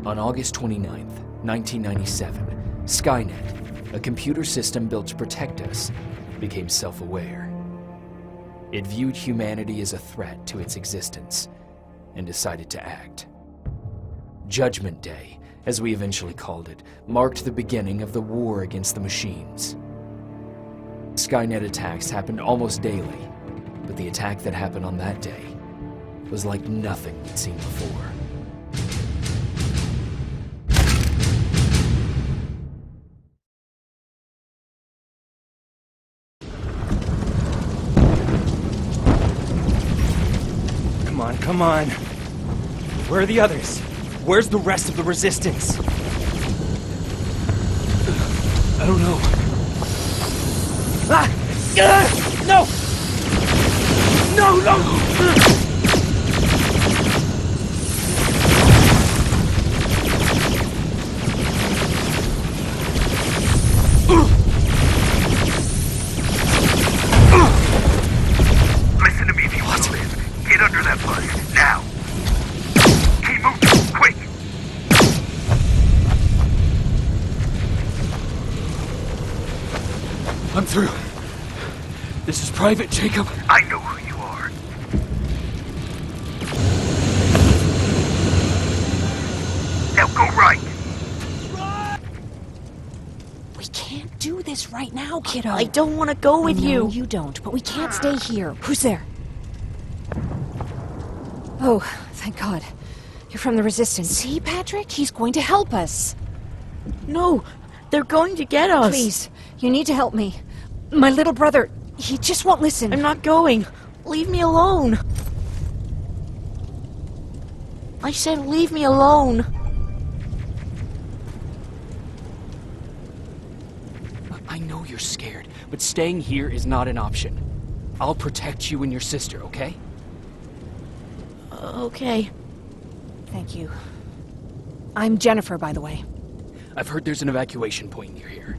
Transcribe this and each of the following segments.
On August 29th, 1997, Skynet, a computer system built to protect us, became self-aware. It viewed humanity as a threat to its existence and decided to act. Judgment Day, as we eventually called it, marked the beginning of the war against the machines. Skynet attacks happened almost daily, but the attack that happened on that day was like nothing we'd seen before. Come on. Where are the others? Where's the rest of the resistance? I don't know. No! No! Listen to me if you want to live. Get under that bus, now! Keep moving, quick! I'm through. This is Private Jacob. I know who you are. Now go right! We can't do this right now, kiddo. I don't want to go with you. No, you don't, but we can't stay here. Who's there? Oh, thank God. You're from the Resistance. See, Patrick? He's going to help us. No, they're going to get us. Please, you need to help me. My little brother, he just won't listen. I'm not going. Leave me alone. I said leave me alone. I know you're scared, but staying here is not an option. I'll protect you and your sister, okay? Okay. Thank you. I'm Jennifer, by the way. I've heard there's an evacuation point near here.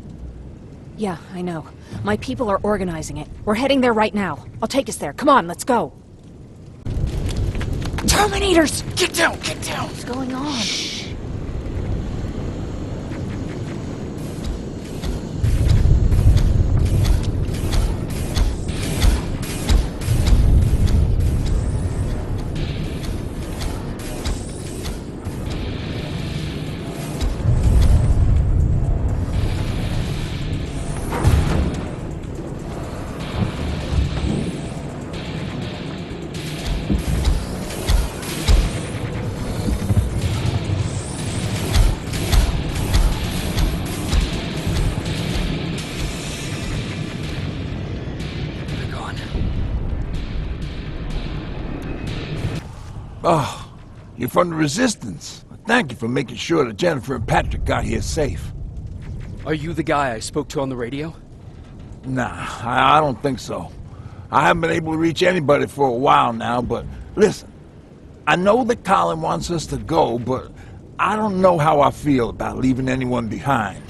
Yeah, I know. My people are organizing it. We're heading there right now. I'll take us there. Come on, let's go. Terminators! Get down! Get down! What's going on? Shh. Oh, you're from the Resistance. Thank you for making sure that Jennifer and Patrick got here safe. Are you the guy I spoke to on the radio? Nah, I don't think so. I haven't been able to reach anybody for a while now, but listen, I know that Colin wants us to go, but I don't know how I feel about leaving anyone behind.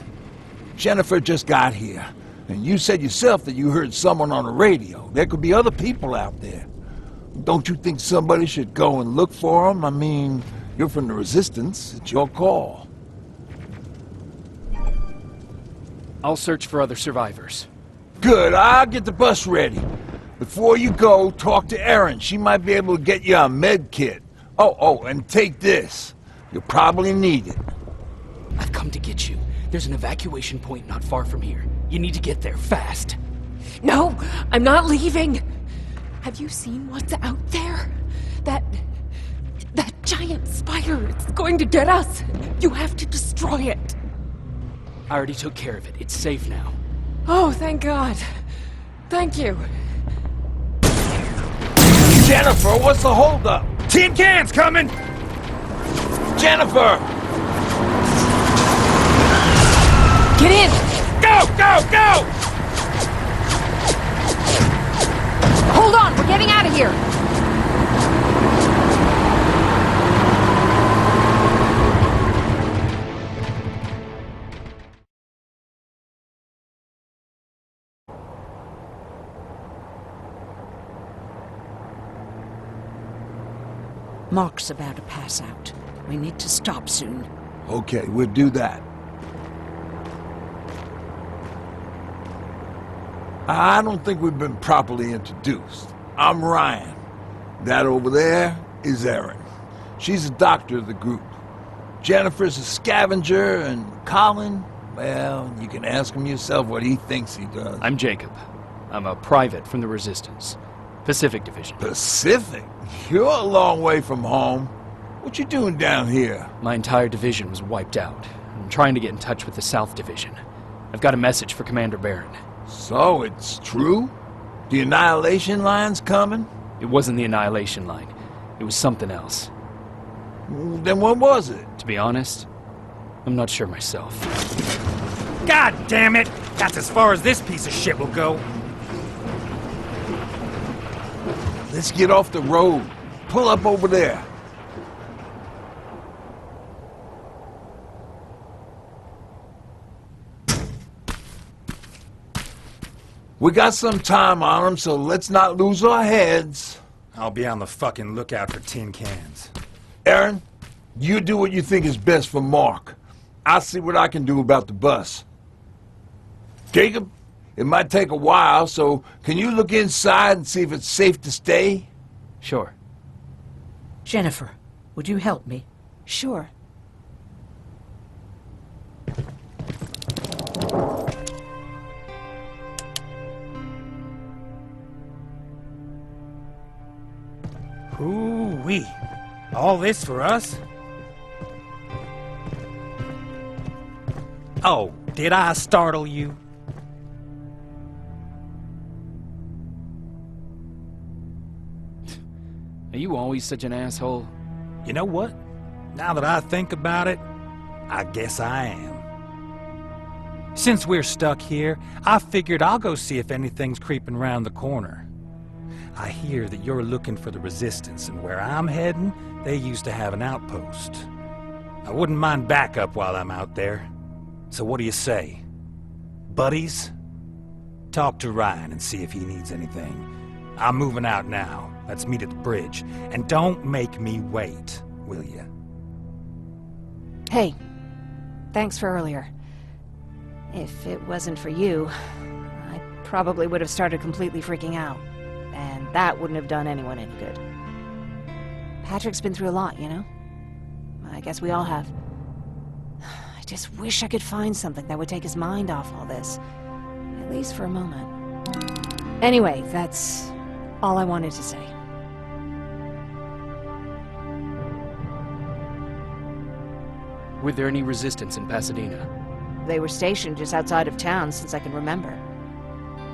Jennifer just got here, and you said yourself that you heard someone on the radio. There could be other people out there. Don't you think somebody should go and look for them? I mean, you're from the Resistance. It's your call. I'll search for other survivors. Good, I'll get the bus ready. Before you go, talk to Erin. She might be able to get you a med kit. Oh, and take this. You'll probably need it. I've come to get you. There's an evacuation point not far from here. You need to get there fast. No, I'm not leaving. Have you seen what's out there? That giant spire, it's going to get us. You have to destroy it. I already took care of it. It's safe now. Oh, thank God. Thank you. Jennifer, what's the holdup? Tin cans coming! Jennifer! Get in! Go! Hold on, we're getting out of here. Mark's about to pass out. We need to stop soon. Okay, we'll do that. I don't think we've been properly introduced. I'm Ryan. That over there is Erin. She's the doctor of the group. Jennifer's a scavenger, and Colin, well, you can ask him yourself what he thinks he does. I'm Jacob. I'm a private from the Resistance. Pacific Division. Pacific? You're a long way from home. What you doing down here? My entire division was wiped out. I'm trying to get in touch with the South Division. I've got a message for Commander Barron. So, it's true? The Annihilation Line's coming? It wasn't the Annihilation Line. It was something else. Then what was it? To be honest, I'm not sure myself. God damn it! That's as far as this piece of shit will go. Let's get off the road. Pull up over there. We got some time on them, so let's not lose our heads. I'll be on the fucking lookout for tin cans. Erin, you do what you think is best for Mark. I'll see what I can do about the bus. Jacob, it might take a while, so can you look inside and see if it's safe to stay? Sure. Jennifer, would you help me? Sure. Ooh-wee. All this for us? Oh, did I startle you? Are you always such an asshole? You know what? Now that I think about it, I guess I am. Since we're stuck here, I figured I'll go see if anything's creeping around the corner. I hear that you're looking for the Resistance, and where I'm heading, they used to have an outpost. I wouldn't mind backup while I'm out there. So what do you say? Buddies? Talk to Ryan and see if he needs anything. I'm moving out now. Let's meet at the bridge. And don't make me wait, will you? Hey, thanks for earlier. If it wasn't for you, I probably would have started completely freaking out. And that wouldn't have done anyone any good. Patrick's been through a lot, you know? I guess we all have. I just wish I could find something that would take his mind off all this. At least for a moment. Anyway, that's all I wanted to say. Were there any resistance in Pasadena? They were stationed just outside of town since I can remember.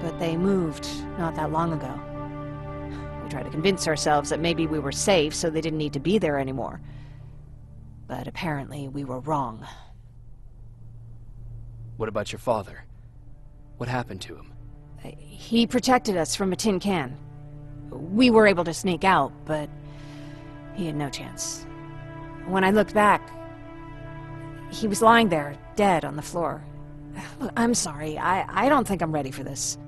But they moved not that long ago. We tried to convince ourselves that maybe we were safe, so they didn't need to be there anymore. But apparently we were wrong. What about your father? What happened to him? He protected us from a tin can. We were able to sneak out, but he had no chance. When I looked back, he was lying there, dead on the floor. Look, I'm sorry. I don't think I'm ready for this.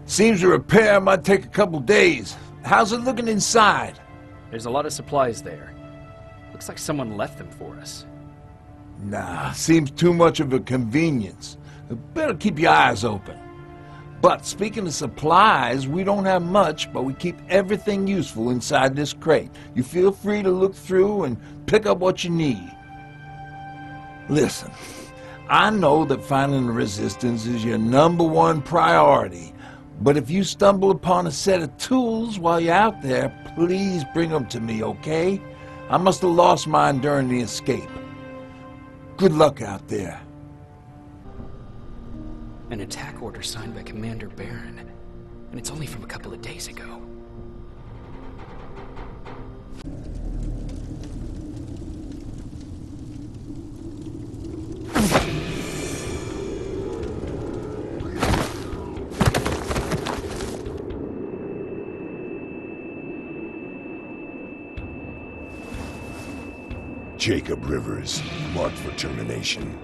Seems a repair might take a couple days. How's it looking inside? There's a lot of supplies there. Looks like someone left them for us. Nah, seems too much of a convenience. Better keep your eyes open. But speaking of supplies, we don't have much, but we keep everything useful inside this crate. You feel free to look through and pick up what you need. Listen, I know that finding the Resistance is your #1 priority, but if you stumble upon a set of tools while you're out there, please bring them to me, okay? I must have lost mine during the escape. Good luck out there. An attack order signed by Commander Barron, and it's only from a couple of days ago. Jacob Rivers, marked for termination.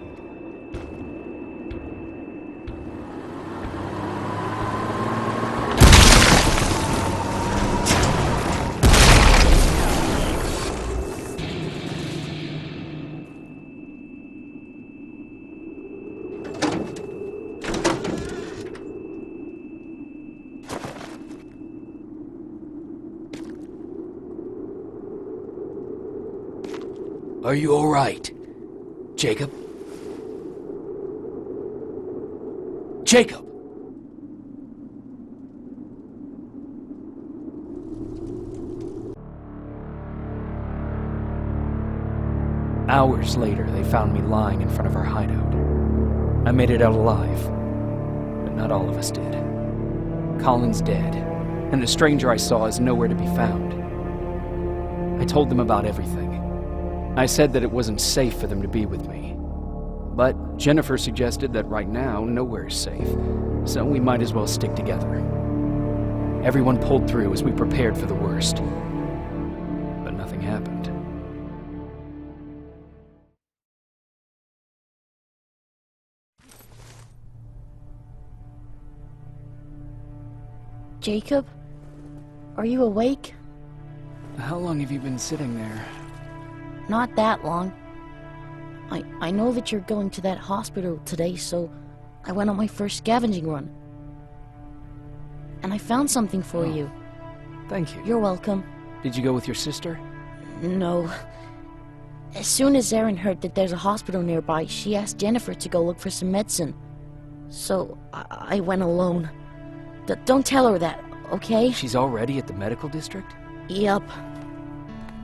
Are you all right? Jacob? Jacob! Hours later, they found me lying in front of our hideout. I made it out alive, but not all of us did. Colin's dead, and the stranger I saw is nowhere to be found. I told them about everything. I said that it wasn't safe for them to be with me. But Jennifer suggested that right now, nowhere is safe, so we might as well stick together. Everyone pulled through as we prepared for the worst, but nothing happened. Jacob? Are you awake? How long have you been sitting there? Not that long. I know that you're going to that hospital today, so I went on my first scavenging run. And I found something for you. Thank you. You're welcome. Did you go with your sister? No. As soon as Erin heard that there's a hospital nearby, she asked Jennifer to go look for some medicine. So I went alone. Don't tell her that, okay? She's already at the medical district? Yep.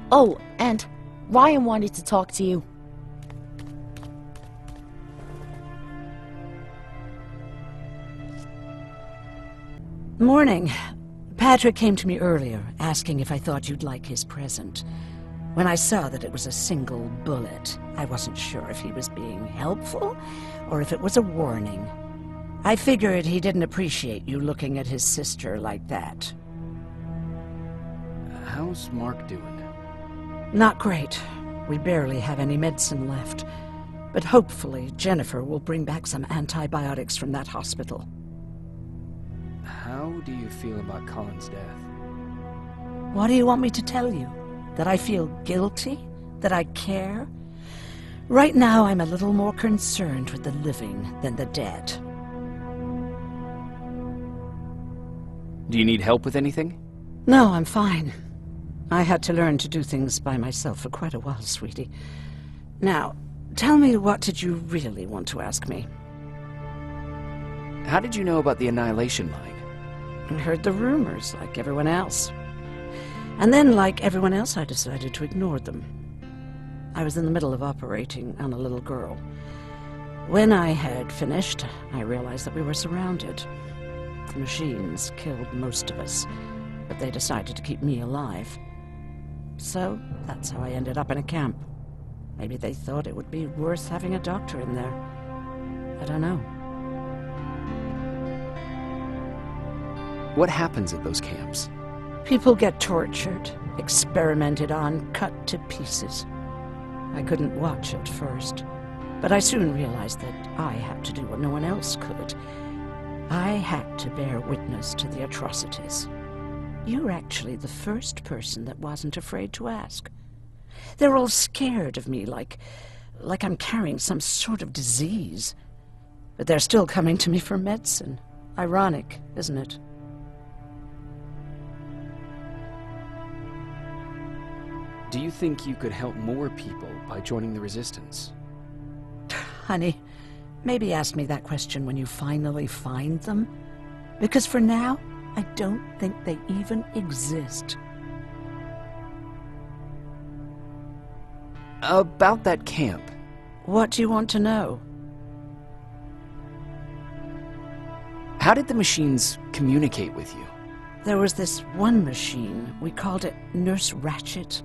Oh, and Ryan wanted to talk to you. Morning. Patrick came to me earlier, asking if I thought you'd like his present. When I saw that it was a single bullet, I wasn't sure if he was being helpful or if it was a warning. I figured he didn't appreciate you looking at his sister like that. How's Mark doing? Not great. We barely have any medicine left. But hopefully Jennifer will bring back some antibiotics from that hospital. How do you feel about Colin's death? What do you want me to tell you? That I feel guilty? That I care? Right now I'm a little more concerned with the living than the dead. Do you need help with anything? No, I'm fine. I had to learn to do things by myself for quite a while, sweetie. Now, tell me, what did you really want to ask me? How did you know about the Annihilation Line? I heard the rumors, like everyone else. And then, like everyone else, I decided to ignore them. I was in the middle of operating on a little girl. When I had finished, I realized that we were surrounded. The machines killed most of us, but they decided to keep me alive. So, that's how I ended up in a camp. Maybe they thought it would be worth having a doctor in there. I don't know. What happens at those camps? People get tortured, experimented on, cut to pieces. I couldn't watch at first, but I soon realized that I had to do what no one else could. I had to bear witness to the atrocities. You're actually the first person that wasn't afraid to ask. They're all scared of me, like I'm carrying some sort of disease. But they're still coming to me for medicine. Ironic, isn't it? Do you think you could help more people by joining the Resistance? Honey, maybe ask me that question when you finally find them. Because for now, I don't think they even exist. About that camp. What do you want to know? How did the machines communicate with you? There was this one machine. We called it Nurse Ratchet.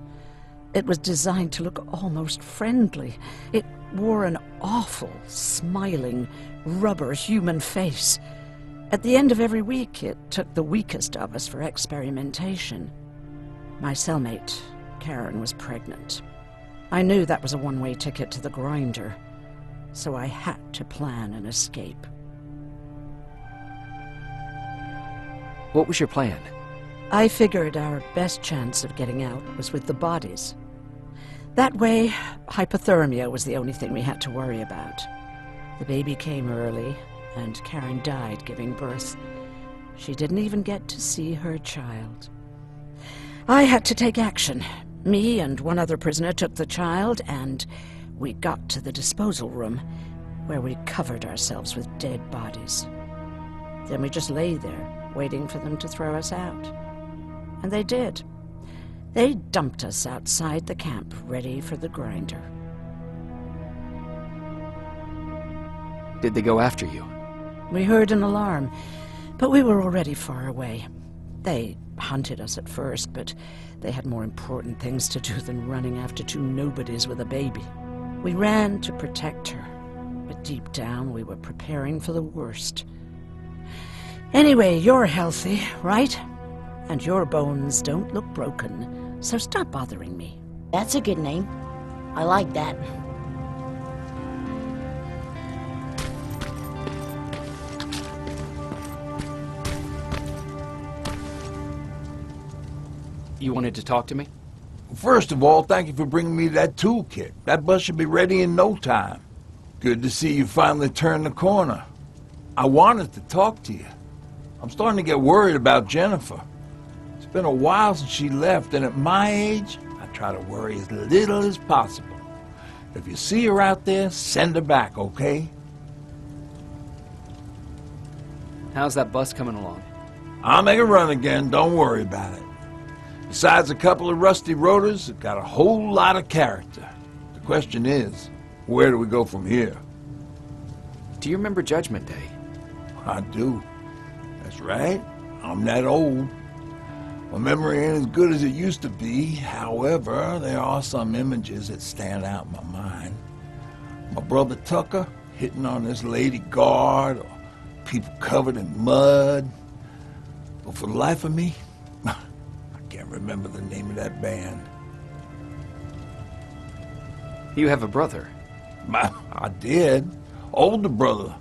It was designed to look almost friendly. It wore an awful, smiling, rubber human face. At the end of every week, it took the weakest of us for experimentation. My cellmate, Karen, was pregnant. I knew that was a one-way ticket to the grinder, so I had to plan an escape. What was your plan? I figured our best chance of getting out was with the bodies. That way, hypothermia was the only thing we had to worry about. The baby came early, and Karen died giving birth. She didn't even get to see her child. I had to take action, Me and one other prisoner took the child, and we got to the disposal room, where we covered ourselves with dead bodies. Then we just lay there, waiting for them to throw us out. And they did. They dumped us outside the camp, ready for the grinder. Did they go after you? We heard an alarm, but we were already far away. They hunted us at first, but they had more important things to do than running after two nobodies with a baby. We ran to protect her, but deep down we were preparing for the worst. Anyway, you're healthy, right? And your bones don't look broken, so stop bothering me. That's a good name. I like that. You wanted to talk to me? First of all, thank you for bringing me that toolkit. That bus should be ready in no time. Good to see you finally turned the corner. I wanted to talk to you. I'm starting to get worried about Jennifer. It's been a while since she left, and at my age, I try to worry as little as possible. If you see her out there, send her back, okay? How's that bus coming along? I'll make a run again, don't worry about it. Besides a couple of rusty rotors, it's got a whole lot of character. The question is, where do we go from here? Do you remember Judgment Day? I do. That's right. I'm that old. My memory ain't as good as it used to be. However, there are some images that stand out in my mind. My brother Tucker hitting on this lady guard, or people covered in mud. But for the life of me, I can't remember the name of that band. You have a brother. I did. Older brother.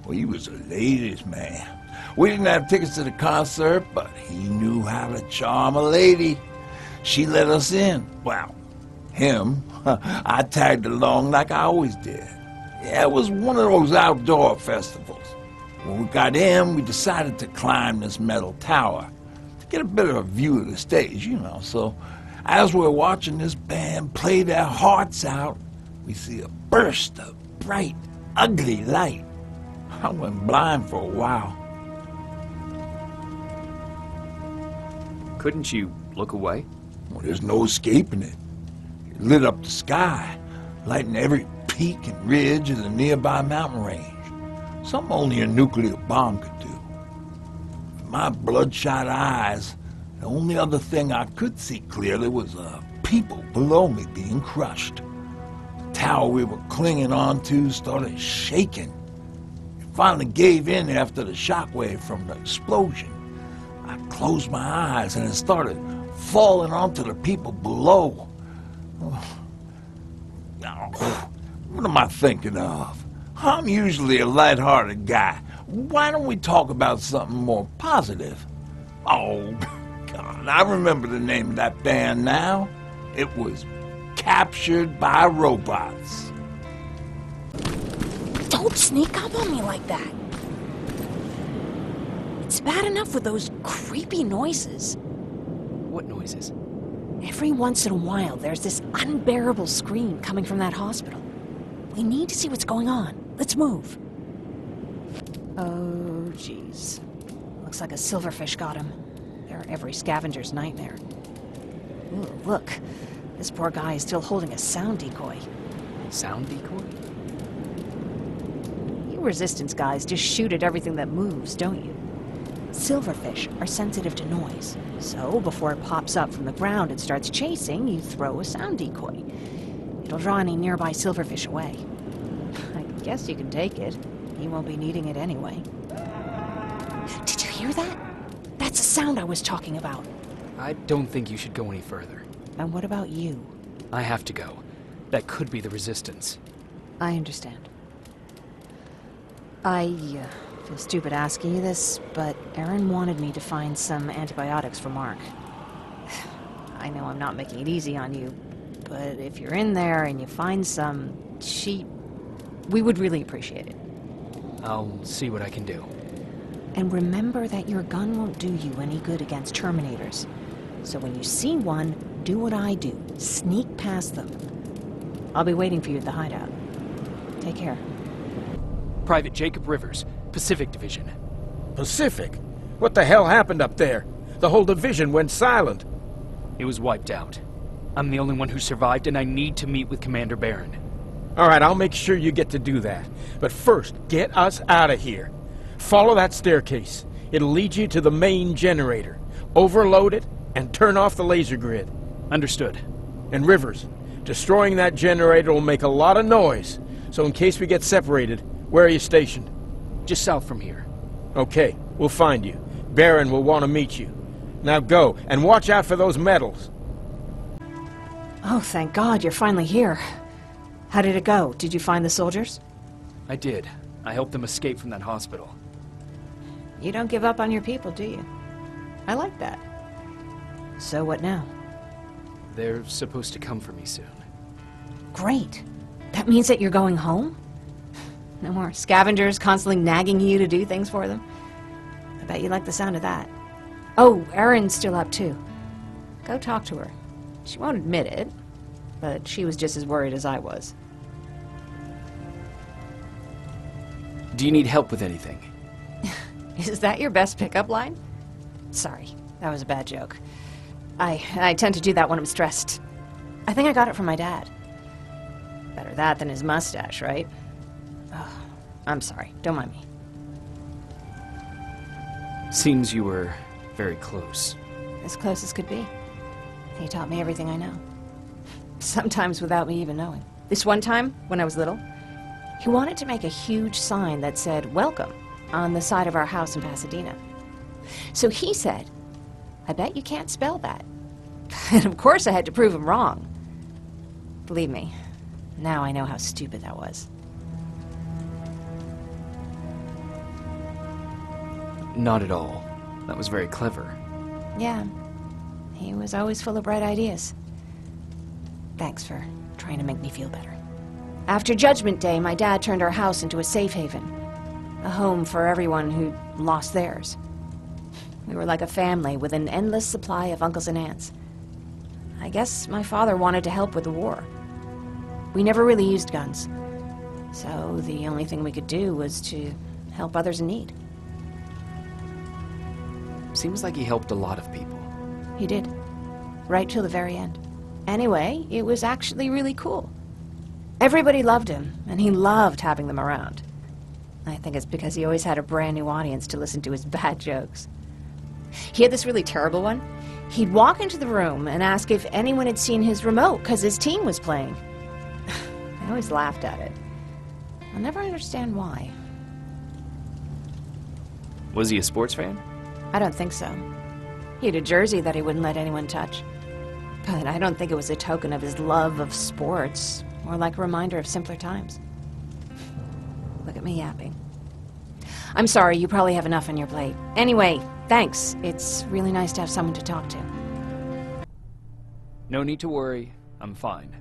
Well, he was a ladies' man. We didn't have tickets to the concert, but he knew how to charm a lady. She let us in. Well, him. I tagged along like I always did. Yeah, it was one of those outdoor festivals. When we got in, we decided to climb this metal tower to get a bit of a view of the stage, you know. So as we're watching this band play their hearts out, we see a burst of bright, ugly light. I went blind for a while. Couldn't you look away? Well, there's no escaping it. It lit up the sky, lighting every peak and ridge of the nearby mountain range. Something only a nuclear bomb could do. With my bloodshot eyes, the only other thing I could see clearly was people below me being crushed. The tower we were clinging onto started shaking. It finally gave in after the shockwave from the explosion. I closed my eyes and it started falling onto the people below. What am I thinking of? I'm usually a lighthearted guy. Why don't we talk about something more positive? Oh, God, I remember the name of that band now. It was Captured by Robots. Don't sneak up on me like that. It's bad enough with those creepy noises. What noises? Every once in a while, there's this unbearable scream coming from that hospital. We need to see what's going on. Let's move. Oh, jeez. Looks like a silverfish got him. They're every scavenger's nightmare. Ooh, look. This poor guy is still holding a sound decoy. Sound decoy? You resistance guys just shoot at everything that moves, don't you? Silverfish are sensitive to noise. So, before it pops up from the ground and starts chasing, you throw a sound decoy. It'll draw any nearby silverfish away. I guess you can take it. He won't be needing it anyway. Did you hear that? That's the sound I was talking about. I don't think you should go any further. And what about you? I have to go. That could be the resistance. I understand. I feel stupid asking you this, but Erin wanted me to find some antibiotics for Mark. I know I'm not making it easy on you, but if you're in there and you find some, we would really appreciate it. I'll see what I can do. And remember that your gun won't do you any good against Terminators. So when you see one, Do what I do. Sneak past them. I'll be waiting for you at the hideout. Take care. Private Jacob Rivers, Pacific Division. Pacific? What the hell happened up there? The whole division went silent. It was wiped out. I'm the only one who survived, and I need to meet with Commander Barron. All right, I'll make sure you get to do that. But first, get us out of here. Follow that staircase. It'll lead you to the main generator. Overload it and turn off the laser grid. Understood. And Rivers, destroying that generator will make a lot of noise. So in case we get separated, where are you stationed? Just south from here. Okay, we'll find you. Barron will want to meet you. Now go, and watch out for those medals. Oh, thank God you're finally here. How did it go? Did you find the soldiers? I did. I helped them escape from that hospital. You don't give up on your people, do you? I like that. So what now? They're supposed to come for me soon. Great. That means that you're going home? No more scavengers constantly nagging you to do things for them? I bet you like the sound of that. Oh, Erin's still up too. Go talk to her. She won't admit it, but she was just as worried as I was. Do you need help with anything? Is that your best pickup line? Sorry, that was a bad joke. I tend to do that when I'm stressed. I think I got it from my dad. Better that than his mustache, right? Oh, I'm sorry, don't mind me. Seems you were very close. As close as could be. He taught me everything I know. Sometimes without me even knowing. This one time, when I was little, he wanted to make a huge sign that said, "Welcome," on the side of our house in Pasadena. So he said, "I bet you can't spell that." And of course I had to prove him wrong. Believe me, now I know how stupid that was. Not at all. That was very clever. Yeah, he was always full of bright ideas. Thanks for trying to make me feel better. After Judgment Day, my dad turned our house into a safe haven. A home for everyone who lost theirs. We were like a family with an endless supply of uncles and aunts. I guess my father wanted to help with the war. We never really used guns. So the only thing we could do was to help others in need. Seems like he helped a lot of people. He did. Right till the very end. Anyway, it was actually really cool. Everybody loved him, and he loved having them around. I think it's because he always had a brand new audience to listen to his bad jokes. He had this really terrible one. He'd walk into the room and ask if anyone had seen his remote because his team was playing. I always laughed at it. I'll never understand why. Was he a sports fan? I don't think so. He had a jersey that he wouldn't let anyone touch. But I don't think it was a token of his love of sports, more like a reminder of simpler times. Look at me yapping. I'm sorry, you probably have enough on your plate. Anyway, thanks. It's really nice to have someone to talk to. No need to worry. I'm fine.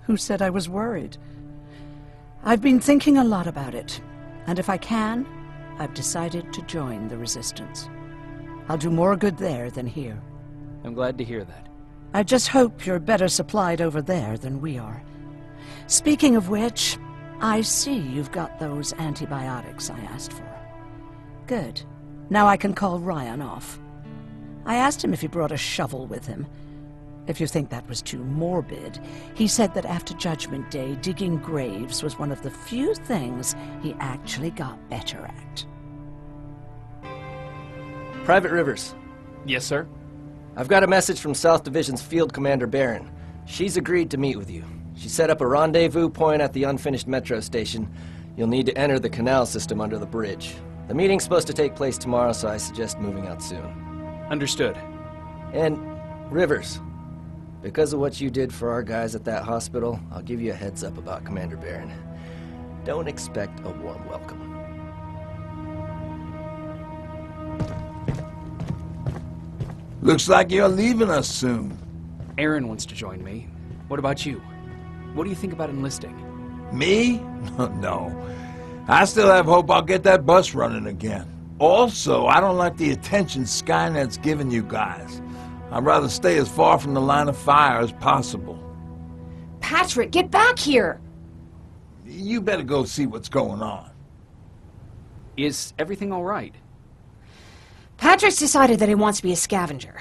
Who said I was worried? I've been thinking a lot about it, and if I can, I've decided to join the Resistance. I'll do more good there than here. I'm glad to hear that. I just hope you're better supplied over there than we are. Speaking of which, I see you've got those antibiotics I asked for. Good. Now I can call Ryan off. I asked him if he brought a shovel with him. If you think that was too morbid, he said that after Judgment Day, digging graves was one of the few things he actually got better at. Private Rivers. Yes, sir? I've got a message from South Division's Field Commander Barron. She's agreed to meet with you. She set up a rendezvous point at the unfinished metro station. You'll need to enter the canal system under the bridge. The meeting's supposed to take place tomorrow, so I suggest moving out soon. Understood. And, Rivers, because of what you did for our guys at that hospital, I'll give you a heads up about Commander Barron. Don't expect a warm welcome. Looks like you're leaving us soon. Erin wants to join me. What about you? What do you think about enlisting? Me? No. I still have hope I'll get that bus running again. Also, I don't like the attention Skynet's giving you guys. I'd rather stay as far from the line of fire as possible. Patrick, get back here! You better go see what's going on. Is everything all right? Patrick's decided that he wants to be a scavenger.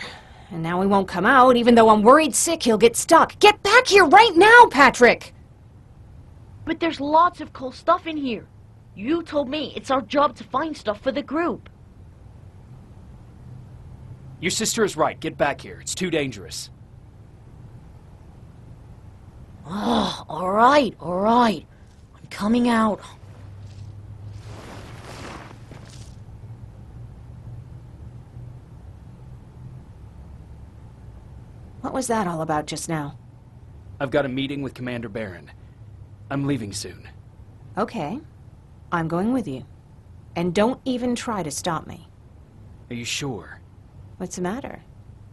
And now he won't come out, even though I'm worried sick he'll get stuck. Get back here right now, Patrick! But there's lots of cool stuff in here. You told me it's our job to find stuff for the group. Your sister is right. Get back here. It's too dangerous. Oh, all right. I'm coming out. What was that all about just now? I've got a meeting with Commander Barron. I'm leaving soon. Okay. I'm going with you. And don't even try to stop me. Are you sure? What's the matter?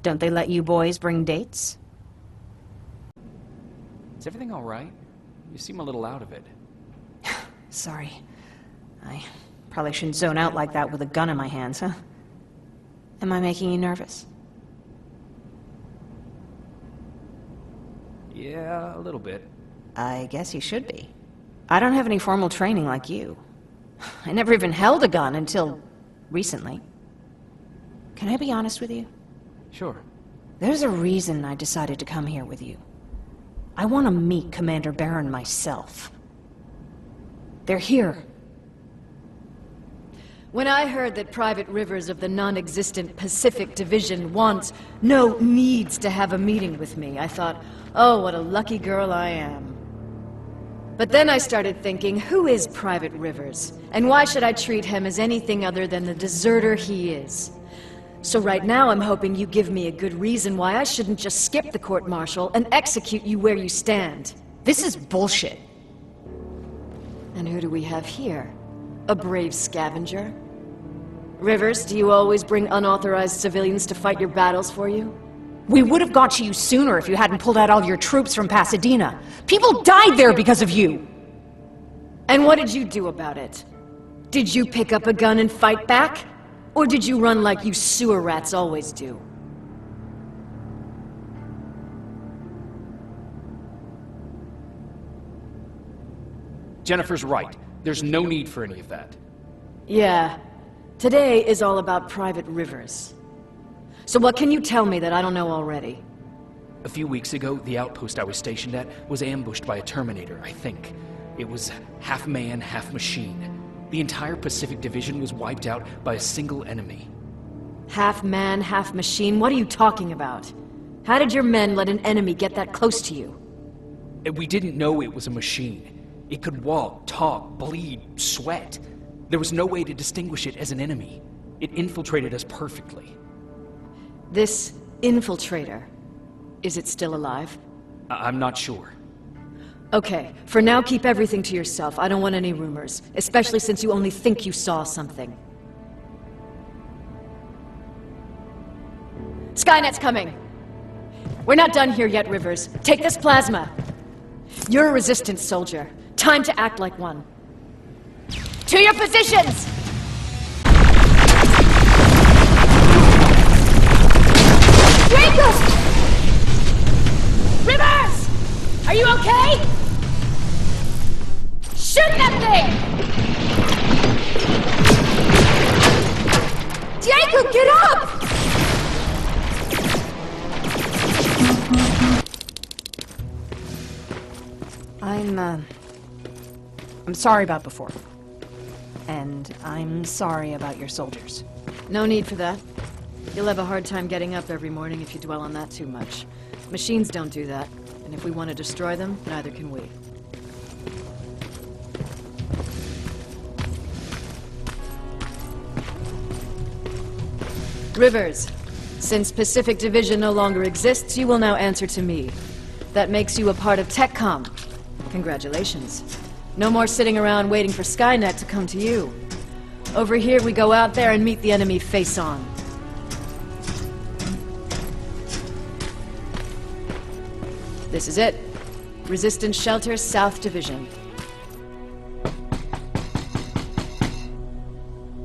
Don't they let you boys bring dates? Is everything all right? You seem a little out of it. Sorry. I probably shouldn't zone out like that with a gun in my hands, huh? Am I making you nervous? Yeah, a little bit. I guess you should be. I don't have any formal training like you. I never even held a gun until recently. Can I be honest with you? Sure. There's a reason I decided to come here with you. I want to meet Commander Barron myself. They're here. When I heard that Private Rivers of the non-existent Pacific Division needs to have a meeting with me, I thought, oh, what a lucky girl I am. But then I started thinking, who is Private Rivers? And why should I treat him as anything other than the deserter he is? So right now I'm hoping you give me a good reason why I shouldn't just skip the court-martial and execute you where you stand. This is bullshit. And who do we have here? A brave scavenger? Rivers, do you always bring unauthorized civilians to fight your battles for you? We would have got to you sooner if you hadn't pulled out all your troops from Pasadena. People died there because of you! And what did you do about it? Did you pick up a gun and fight back? Or did you run like you sewer rats always do? Jennifer's right. There's no need for any of that. Yeah. Today is all about Private Rivers. So what can you tell me that I don't know already? A few weeks ago, the outpost I was stationed at was ambushed by a Terminator, I think. It was half man, half machine. The entire Pacific Division was wiped out by a single enemy. Half man, half machine? What are you talking about? How did your men let an enemy get that close to you? We didn't know it was a machine. It could walk, talk, bleed, sweat. There was no way to distinguish it as an enemy. It infiltrated us perfectly. This infiltrator, is it still alive? I'm not sure. Okay, for now keep everything to yourself. I don't want any rumors, especially since you only think you saw something. Skynet's coming! We're not done here yet, Rivers. Take this plasma. You're a resistance soldier. Time to act like one. To your positions! Dracos! Rivers! Are you okay? Shoot that thing! Diego, get up! I'm sorry about before. And I'm sorry about your soldiers. No need for that. You'll have a hard time getting up every morning if you dwell on that too much. Machines don't do that, and if we want to destroy them, neither can we. Rivers, since Pacific Division no longer exists, you will now answer to me. That makes you a part of TechCom. Congratulations. No more sitting around waiting for Skynet to come to you. Over here, we go out there and meet the enemy face on. This is it. Resistance Shelter, South Division.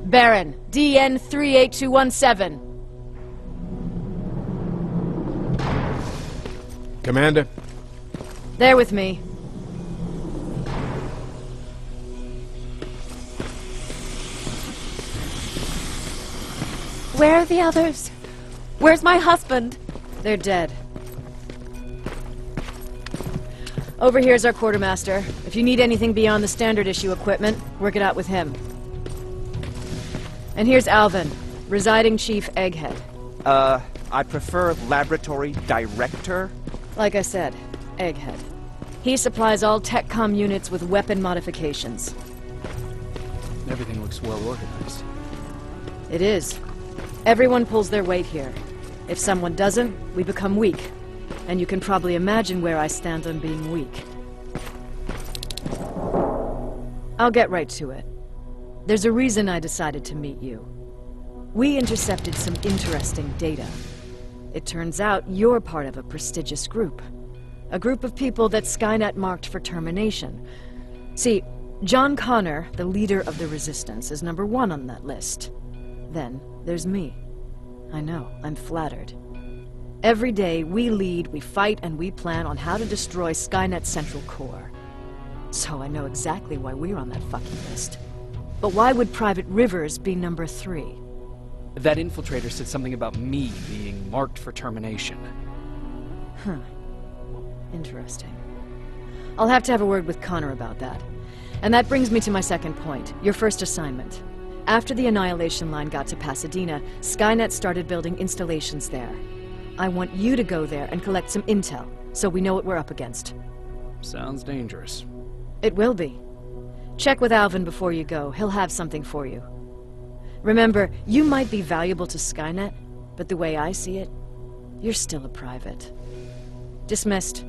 Baron, DN 38217. Commander? They're with me. Where are the others? Where's my husband? They're dead. Over here's our quartermaster. If you need anything beyond the standard issue equipment, work it out with him. And here's Alvin, residing chief Egghead. I prefer laboratory director. Like I said, Egghead. He supplies all TechCom units with weapon modifications. Everything looks well organized. It is. Everyone pulls their weight here. If someone doesn't, we become weak. And you can probably imagine where I stand on being weak. I'll get right to it. There's a reason I decided to meet you. We intercepted some interesting data. It turns out you're part of a prestigious group. A group of people that Skynet marked for termination. See, John Connor, the leader of the Resistance, is #1 on that list. Then there's me. I know, I'm flattered. Every day, we lead, we fight, and we plan on how to destroy Skynet's central core. So I know exactly why we're on that fucking list. But why would Private Rivers be #3? That infiltrator said something about me being marked for termination. Huh. Interesting. I'll have to have a word with Connor about that. And that brings me to my second point, your first assignment. After the Annihilation Line got to Pasadena, Skynet started building installations there. I want you to go there and collect some intel, so we know what we're up against. Sounds dangerous. It will be. Check with Alvin before you go. He'll have something for you. Remember, you might be valuable to Skynet, but the way I see it, you're still a private. Dismissed.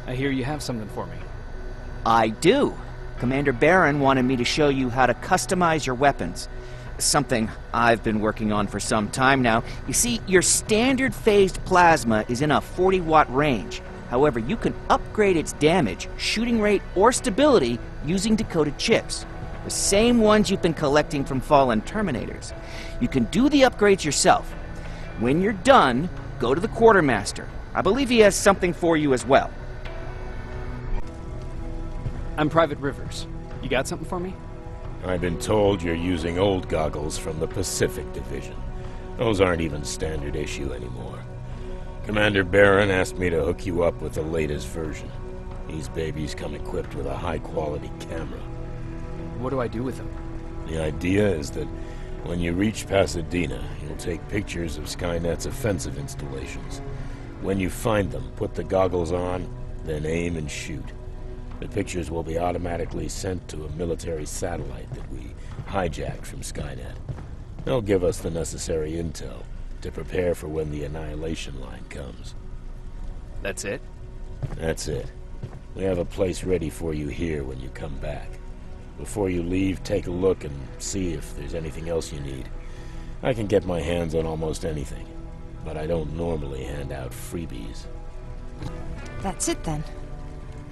I hear you have something for me. I do. Commander Barron wanted me to show you how to customize your weapons. Something I've been working on for some time now. You see, your standard phased plasma is in a 40-watt range. However, you can upgrade its damage, shooting rate, or stability using decoded chips. The same ones you've been collecting from fallen Terminators. You can do the upgrades yourself. When you're done, go to the quartermaster. I believe he has something for you as well. I'm Private Rivers. You got something for me? I've been told you're using old goggles from the Pacific Division. Those aren't even standard issue anymore. Commander Barron asked me to hook you up with the latest version. These babies come equipped with a high-quality camera. What do I do with them? The idea is that when you reach Pasadena, you'll take pictures of Skynet's offensive installations. When you find them, put the goggles on, then aim and shoot. The pictures will be automatically sent to a military satellite that we hijacked from Skynet. They'll give us the necessary intel to prepare for when the Annihilation Line comes. That's it? That's it. We have a place ready for you here when you come back. Before you leave, take a look and see if there's anything else you need. I can get my hands on almost anything, but I don't normally hand out freebies. That's it then.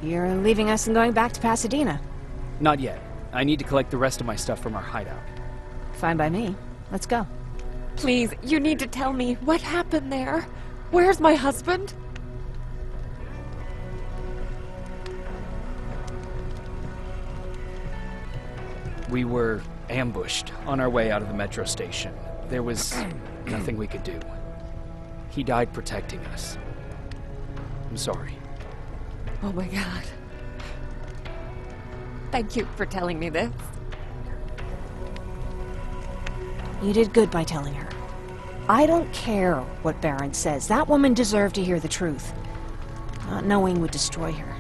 You're leaving us and going back to Pasadena. Not yet. I need to collect the rest of my stuff from our hideout. Fine by me. Let's go. Please, you need to tell me what happened there. Where's my husband? We were ambushed on our way out of the metro station. There was nothing we could do. He died protecting us. I'm sorry. Oh my god. Thank you for telling me this. You did good by telling her. I don't care what Barron says. That woman deserved to hear the truth. Not knowing would destroy her.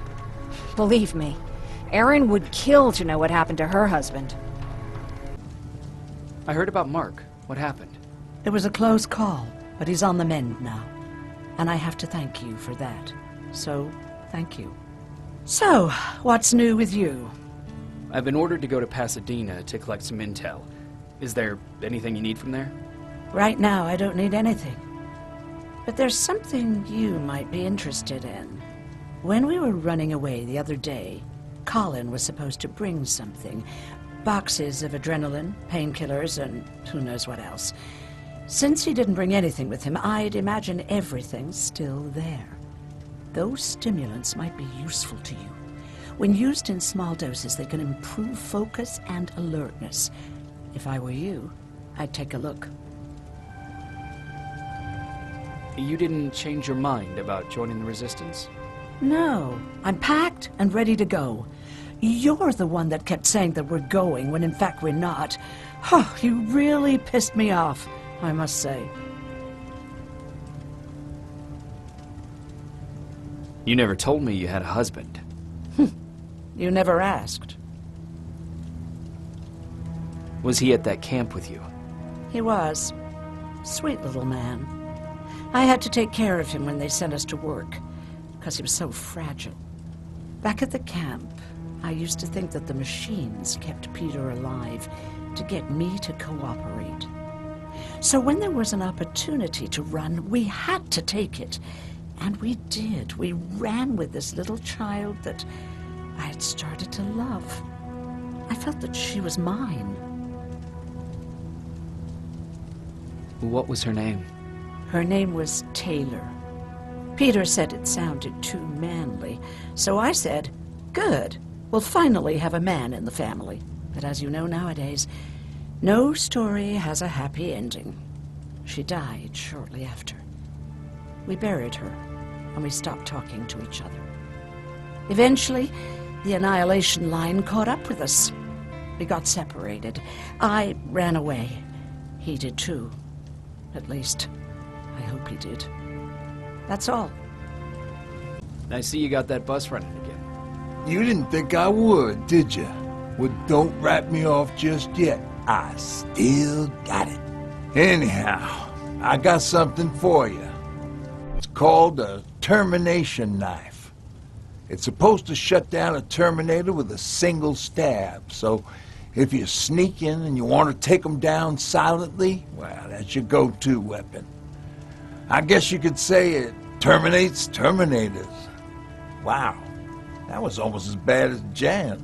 Believe me, Erin would kill to know what happened to her husband. I heard about Mark. What happened? It was a close call, but he's on the mend now. And I have to thank you for that. So, thank you. So, what's new with you? I've been ordered to go to Pasadena to collect some intel. Is there anything you need from there? Right now, I don't need anything. But there's something you might be interested in. When we were running away the other day, Colin was supposed to bring something. Boxes of adrenaline, painkillers, and who knows what else. Since he didn't bring anything with him, I'd imagine everything's still there. those stimulants might be useful to you. When used in small doses, they can improve focus and alertness. If I were you, I'd take a look. You didn't change your mind about joining the Resistance? No, I'm packed and ready to go. You're the one that kept saying that we're going when in fact we're not. Oh, you really pissed me off, I must say. You never told me you had a husband. You never asked. Was he at that camp with you? He was. Sweet little man. I had to take care of him when they sent us to work, because he was so fragile. Back at the camp, I used to think that the machines kept Peter alive to get me to cooperate. So when there was an opportunity to run, we had to take it. And we did. We ran with this little child that I had started to love. I felt that she was mine. What was her name? Her name was Taylor. Peter said it sounded too manly, so I said, good, we'll finally have a man in the family. But as you know nowadays, no story has a happy ending. She died shortly after. We buried her, and we stopped talking to each other. Eventually, the Annihilation Line caught up with us. We got separated. I ran away. He did too. At least, I hope he did. That's all. I see you got that bus running again. You didn't think I would, did you? Well, don't wrap me off just yet. I still got it. Anyhow, I got something for you. It's called a termination knife. It's supposed to shut down a Terminator with a single stab, so if you're sneaking and you want to take them down silently, well, that's your go-to weapon. I guess you could say it terminates Terminators. Wow, that was almost as bad as Jan.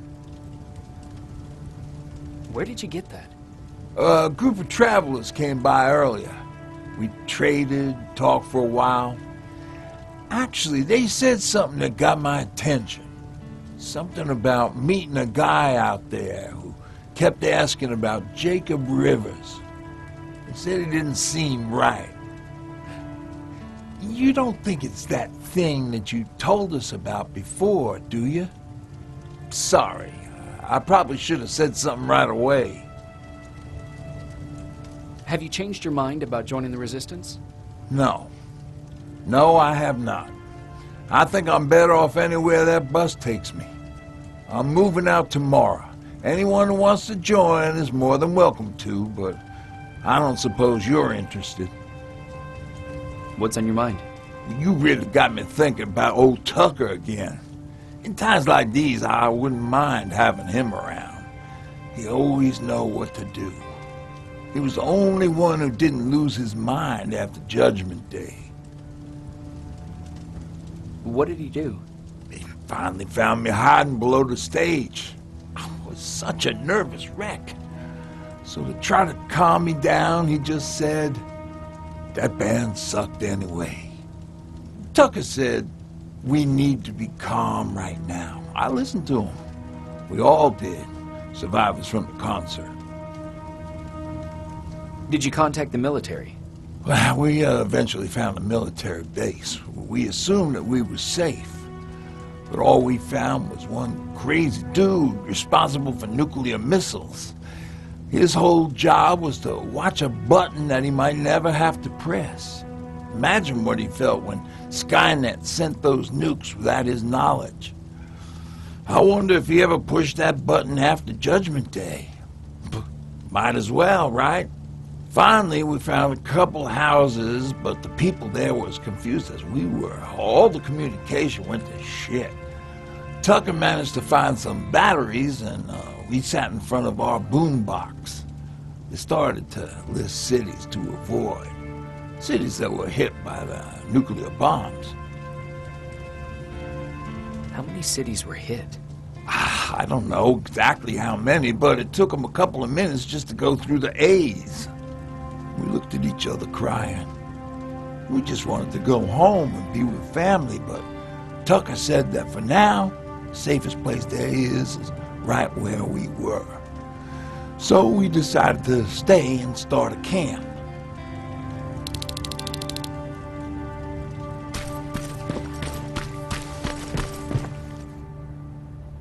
Where did you get that? A group of travelers came by earlier. We traded, talked for a while. Actually, they said something that got my attention. Something about meeting a guy out there who kept asking about Jacob Rivers. They said he didn't seem right. You don't think it's that thing that you told us about before, do you? Sorry, I probably should have said something right away. Have you changed your mind about joining the Resistance? No. No, I have not. I think I'm better off anywhere that bus takes me. I'm moving out tomorrow. Anyone who wants to join is more than welcome to, but I don't suppose you're interested. What's on your mind? You really got me thinking about old Tucker again. In times like these, I wouldn't mind having him around. He always know what to do. He was the only one who didn't lose his mind after Judgment Day. What did he do? He finally found me hiding below the stage. I was such a nervous wreck. So to try to calm me down, he just said, that band sucked anyway. Tucker said, we need to be calm right now. I listened to him. We all did, survivors from the concert. Did you contact the military? Well, we eventually found a military base. We assumed that we were safe. But all we found was one crazy dude responsible for nuclear missiles. His whole job was to watch a button that he might never have to press. Imagine what he felt when Skynet sent those nukes without his knowledge. I wonder if he ever pushed that button after Judgment Day. Might as well, right? Finally, we found a couple houses, but the people there were as confused as we were. All the communication went to shit. Tucker managed to find some batteries, and we sat in front of our boombox. They started to list cities to avoid. Cities that were hit by the nuclear bombs. How many cities were hit? I don't know exactly how many, but it took them a couple of minutes just to go through the A's. We looked at each other crying. We just wanted to go home and be with family, but Tucker said that for now, the safest place there is right where we were. So we decided to stay and start a camp.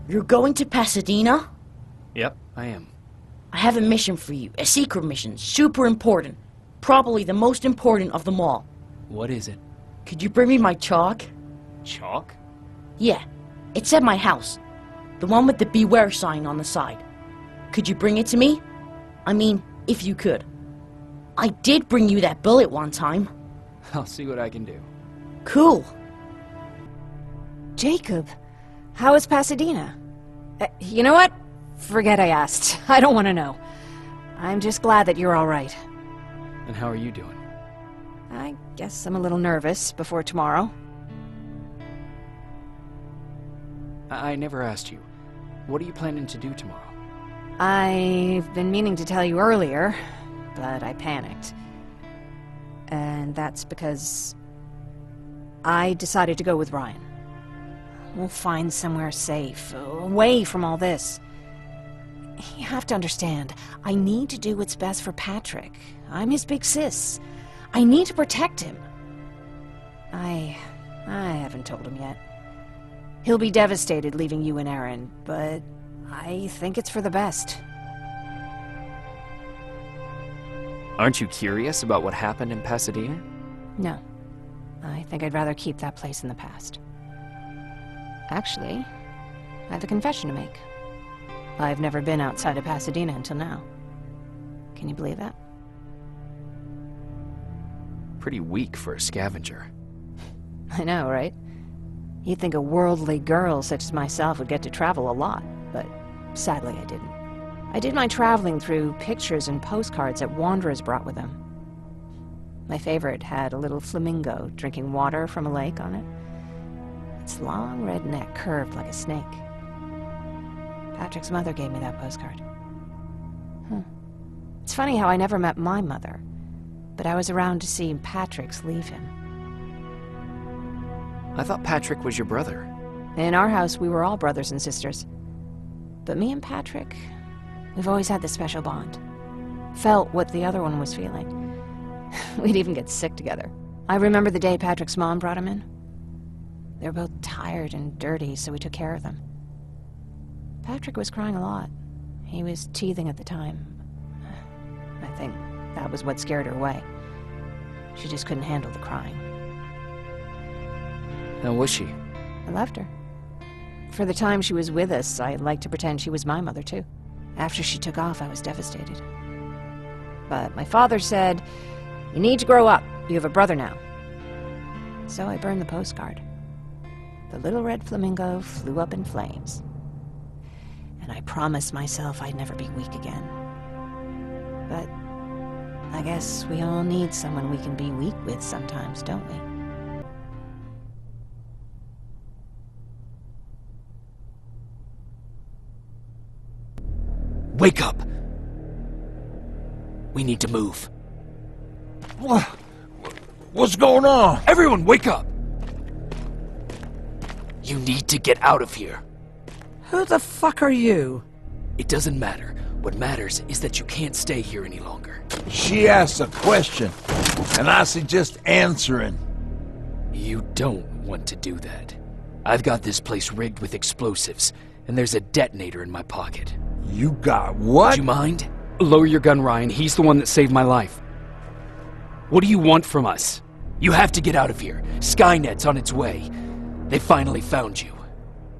You're going to Pasadena? Yep, I am. I have a mission for you. A secret mission. Super important. Probably the most important of them all. What is it? Could you bring me my chalk? Chalk? Yeah. It's at my house. The one with the beware sign on the side. Could you bring it to me? I mean, if you could. I did bring you that bullet one time. I'll see what I can do. Cool. Jacob, how is Pasadena? You know what? Forget I asked. I don't want to know. I'm just glad that you're all right. And how are you doing? I guess I'm a little nervous before tomorrow. I never asked you. What are you planning to do tomorrow? I've been meaning to tell you earlier, but I panicked. And that's because I decided to go with Ryan. We'll find somewhere safe, away from all this. You have to understand, I need to do what's best for Patrick. I'm his big sis. I need to protect him. I haven't told him yet. He'll be devastated leaving you and Aaron, but I think it's for the best. Aren't you curious about what happened in Pasadena? No. I think I'd rather keep that place in the past. Actually, I have a confession to make. I've never been outside of Pasadena until now. Can you believe that? Pretty weak for a scavenger. I know, right? You'd think a worldly girl such as myself would get to travel a lot, but sadly I didn't. I did my traveling through pictures and postcards that wanderers brought with them. My favorite had a little flamingo drinking water from a lake on it. Its long red neck curved like a snake. Patrick's mother gave me that postcard. It's funny how I never met my mother, but I was around to see Patrick's leave him. I thought Patrick was your brother. In our house, we were all brothers and sisters. But me and Patrick, we've always had this special bond. Felt what the other one was feeling. We'd even get sick together. I remember the day Patrick's mom brought him in. They were both tired and dirty, so we took care of them. Patrick was crying a lot. He was teething at the time. I think that was what scared her away. She just couldn't handle the crying. How was she? I loved her. For the time she was with us, I liked to pretend she was my mother, too. After she took off, I was devastated. But my father said, "You need to grow up. You have a brother now." So I burned the postcard. The little red flamingo flew up in flames. And I promised myself I'd never be weak again. But I guess we all need someone we can be weak with sometimes, don't we? Wake up! We need to move. What's going on? Everyone, wake up! You need to get out of here. Who the fuck are you? It doesn't matter. What matters is that you can't stay here any longer. She asked a question, and I suggest answering. You don't want to do that. I've got this place rigged with explosives, and there's a detonator in my pocket. You got what? Would you mind? Lower your gun, Ryan. He's the one that saved my life. What do you want from us? You have to get out of here. Skynet's on its way. They finally found you.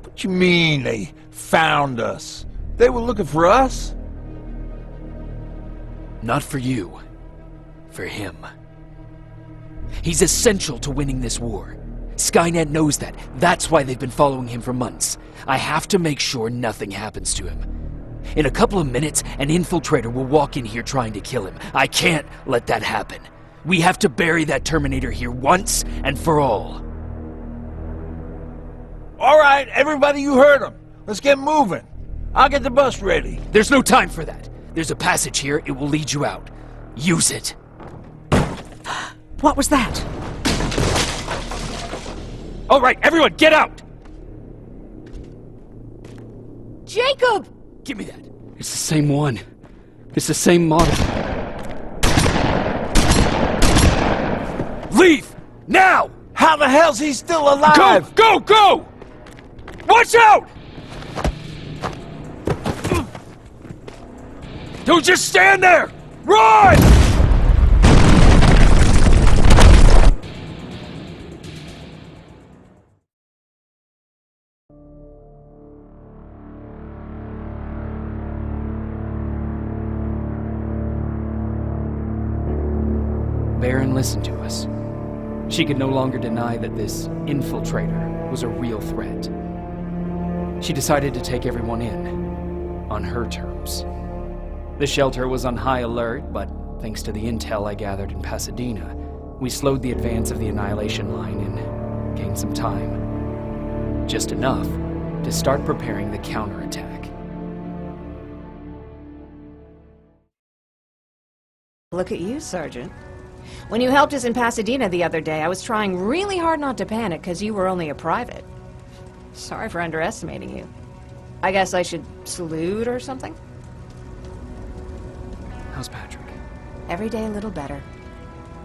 What you mean they found us? They were looking for us? Not for you. For him. He's essential to winning this war. Skynet knows that. That's why they've been following him for months. I have to make sure nothing happens to him. In a couple of minutes, an infiltrator will walk in here trying to kill him. I can't let that happen. We have to bury that Terminator here once and for all. All right, everybody, you heard him. Let's get moving. I'll get the bus ready. There's no time for that. There's a passage here. It will lead you out. Use it. What was that? All right, everyone, get out! Jacob! Give me that. It's the same one. It's the same model. Leave! Now! How the hell's he still alive? Go! Go! Watch out! Don't just stand there! Run! Baron listened to us. She could no longer deny that this infiltrator was a real threat. She decided to take everyone in, on her terms. The shelter was on high alert, but thanks to the intel I gathered in Pasadena, we slowed the advance of the Annihilation Line and gained some time. Just enough to start preparing the counterattack. Look at you, Sergeant. When you helped us in Pasadena the other day, I was trying really hard not to panic because you were only a private. Sorry for underestimating you. I guess I should salute or something? How's Patrick? Every day a little better.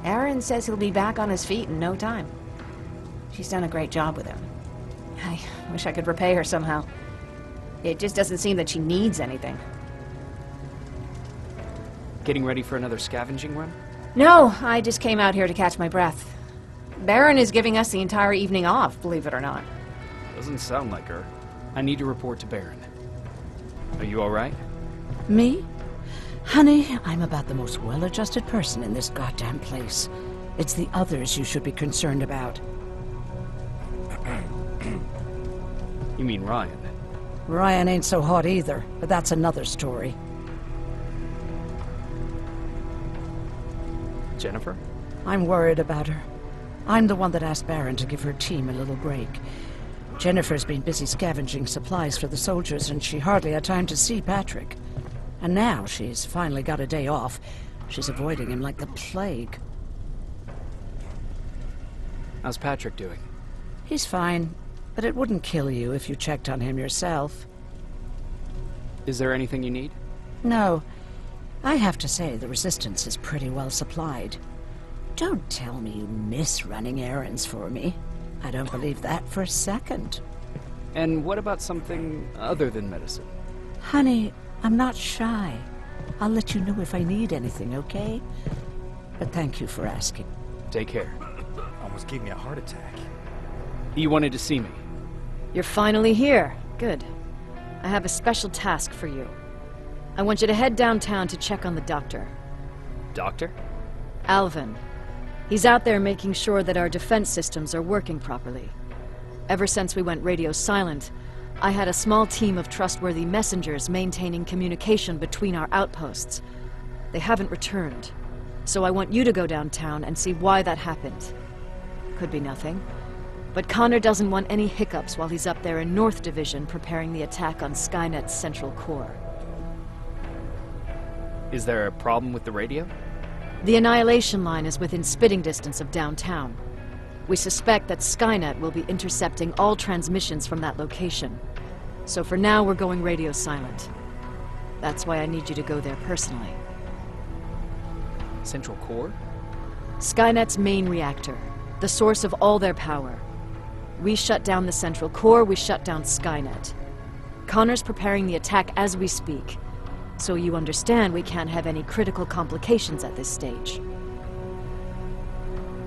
Aaron says he'll be back on his feet in no time. She's done a great job with him. I wish I could repay her somehow. It just doesn't seem that she needs anything. Getting ready for another scavenging run? No, I just came out here to catch my breath. Baron is giving us the entire evening off, believe it or not. Doesn't sound like her. I need to report to Baron. Are you all right? Me? Honey, I'm about the most well-adjusted person in this goddamn place. It's the others you should be concerned about. You mean Ryan? Ryan ain't so hot either, but that's another story. Jennifer? I'm worried about her. I'm the one that asked Baron to give her team a little break. Jennifer's been busy scavenging supplies for the soldiers, and she hardly had time to see Patrick. And now she's finally got a day off. She's avoiding him like the plague. How's Patrick doing? He's fine, but it wouldn't kill you if you checked on him yourself. Is there anything you need? No. I have to say the Resistance is pretty well supplied. Don't tell me you miss running errands for me. I don't believe that for a second. And what about something other than medicine? Honey, I'm not shy. I'll let you know if I need anything, okay? But thank you for asking. Take care. Almost gave me a heart attack. You wanted to see me? You're finally here. Good. I have a special task for you. I want you to head downtown to check on the doctor. Doctor? Alvin. He's out there making sure that our defense systems are working properly. Ever since we went radio silent, I had a small team of trustworthy messengers maintaining communication between our outposts. They haven't returned, so I want you to go downtown and see why that happened. Could be nothing, but Connor doesn't want any hiccups while he's up there in North Division preparing the attack on Skynet's central core. Is there a problem with the radio? The Annihilation Line is within spitting distance of downtown. We suspect that Skynet will be intercepting all transmissions from that location. So for now, we're going radio silent. That's why I need you to go there personally. Central core? Skynet's main reactor, the source of all their power. We shut down the central core, we shut down Skynet. Connor's preparing the attack as we speak. So you understand we can't have any critical complications at this stage.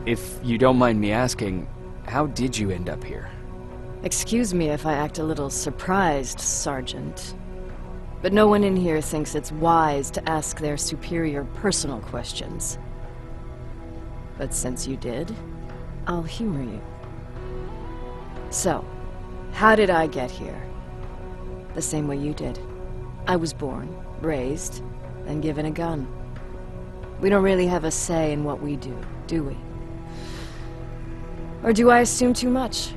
If you don't mind me asking, how did you end up here? Excuse me if I act a little surprised, Sergeant. But no one in here thinks it's wise to ask their superior personal questions. But since you did, I'll humor you. So, how did I get here? The same way you did. I was born, raised, and given a gun. We don't really have a say in what we do we? Or do I assume too much?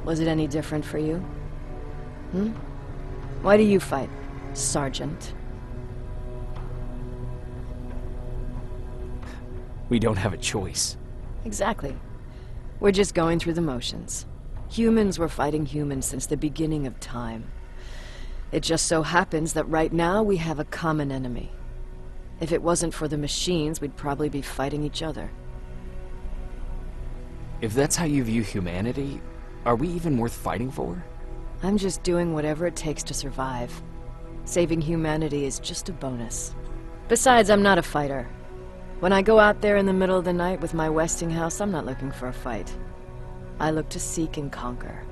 Was it any different for you? Why do you fight, Sergeant? We don't have a choice. Exactly. We're just going through the motions. Humans were fighting humans since the beginning of time. It just so happens that right now we have a common enemy. If it wasn't for the machines, we'd probably be fighting each other. If that's how you view humanity, are we even worth fighting for? I'm just doing whatever it takes to survive. Saving humanity is just a bonus. Besides, I'm not a fighter. When I go out there in the middle of the night with my Westinghouse, I'm not looking for a fight. I look to seek and conquer.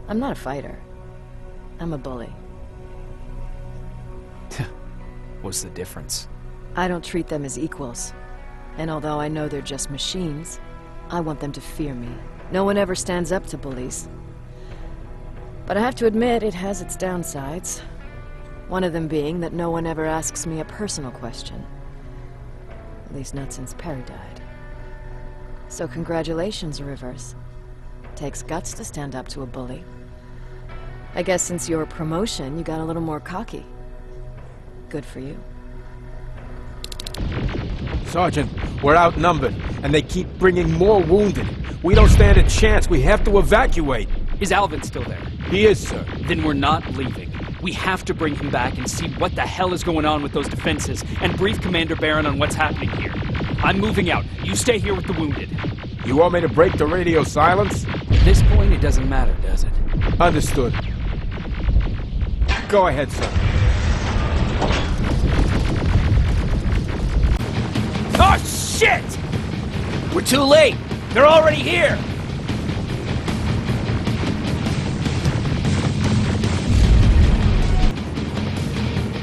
I'm not a fighter. I'm a bully. What's the difference? I don't treat them as equals. And although I know they're just machines, I want them to fear me. No one ever stands up to bullies. But I have to admit, it has its downsides. One of them being that no one ever asks me a personal question. At least not since Perry died. So congratulations, Rivers. Takes guts to stand up to a bully. I guess since your promotion, you got a little more cocky. Good for you. Sergeant, we're outnumbered, and they keep bringing more wounded. We don't stand a chance. We have to evacuate. Is Alvin still there? He is, sir. Then we're not leaving. We have to bring him back and see what the hell is going on with those defenses, and brief Commander Barron on what's happening here. I'm moving out. You stay here with the wounded. You want me to break the radio silence? At this point, it doesn't matter, does it? Understood. Go ahead, sir. Oh, shit! We're too late! They're already here!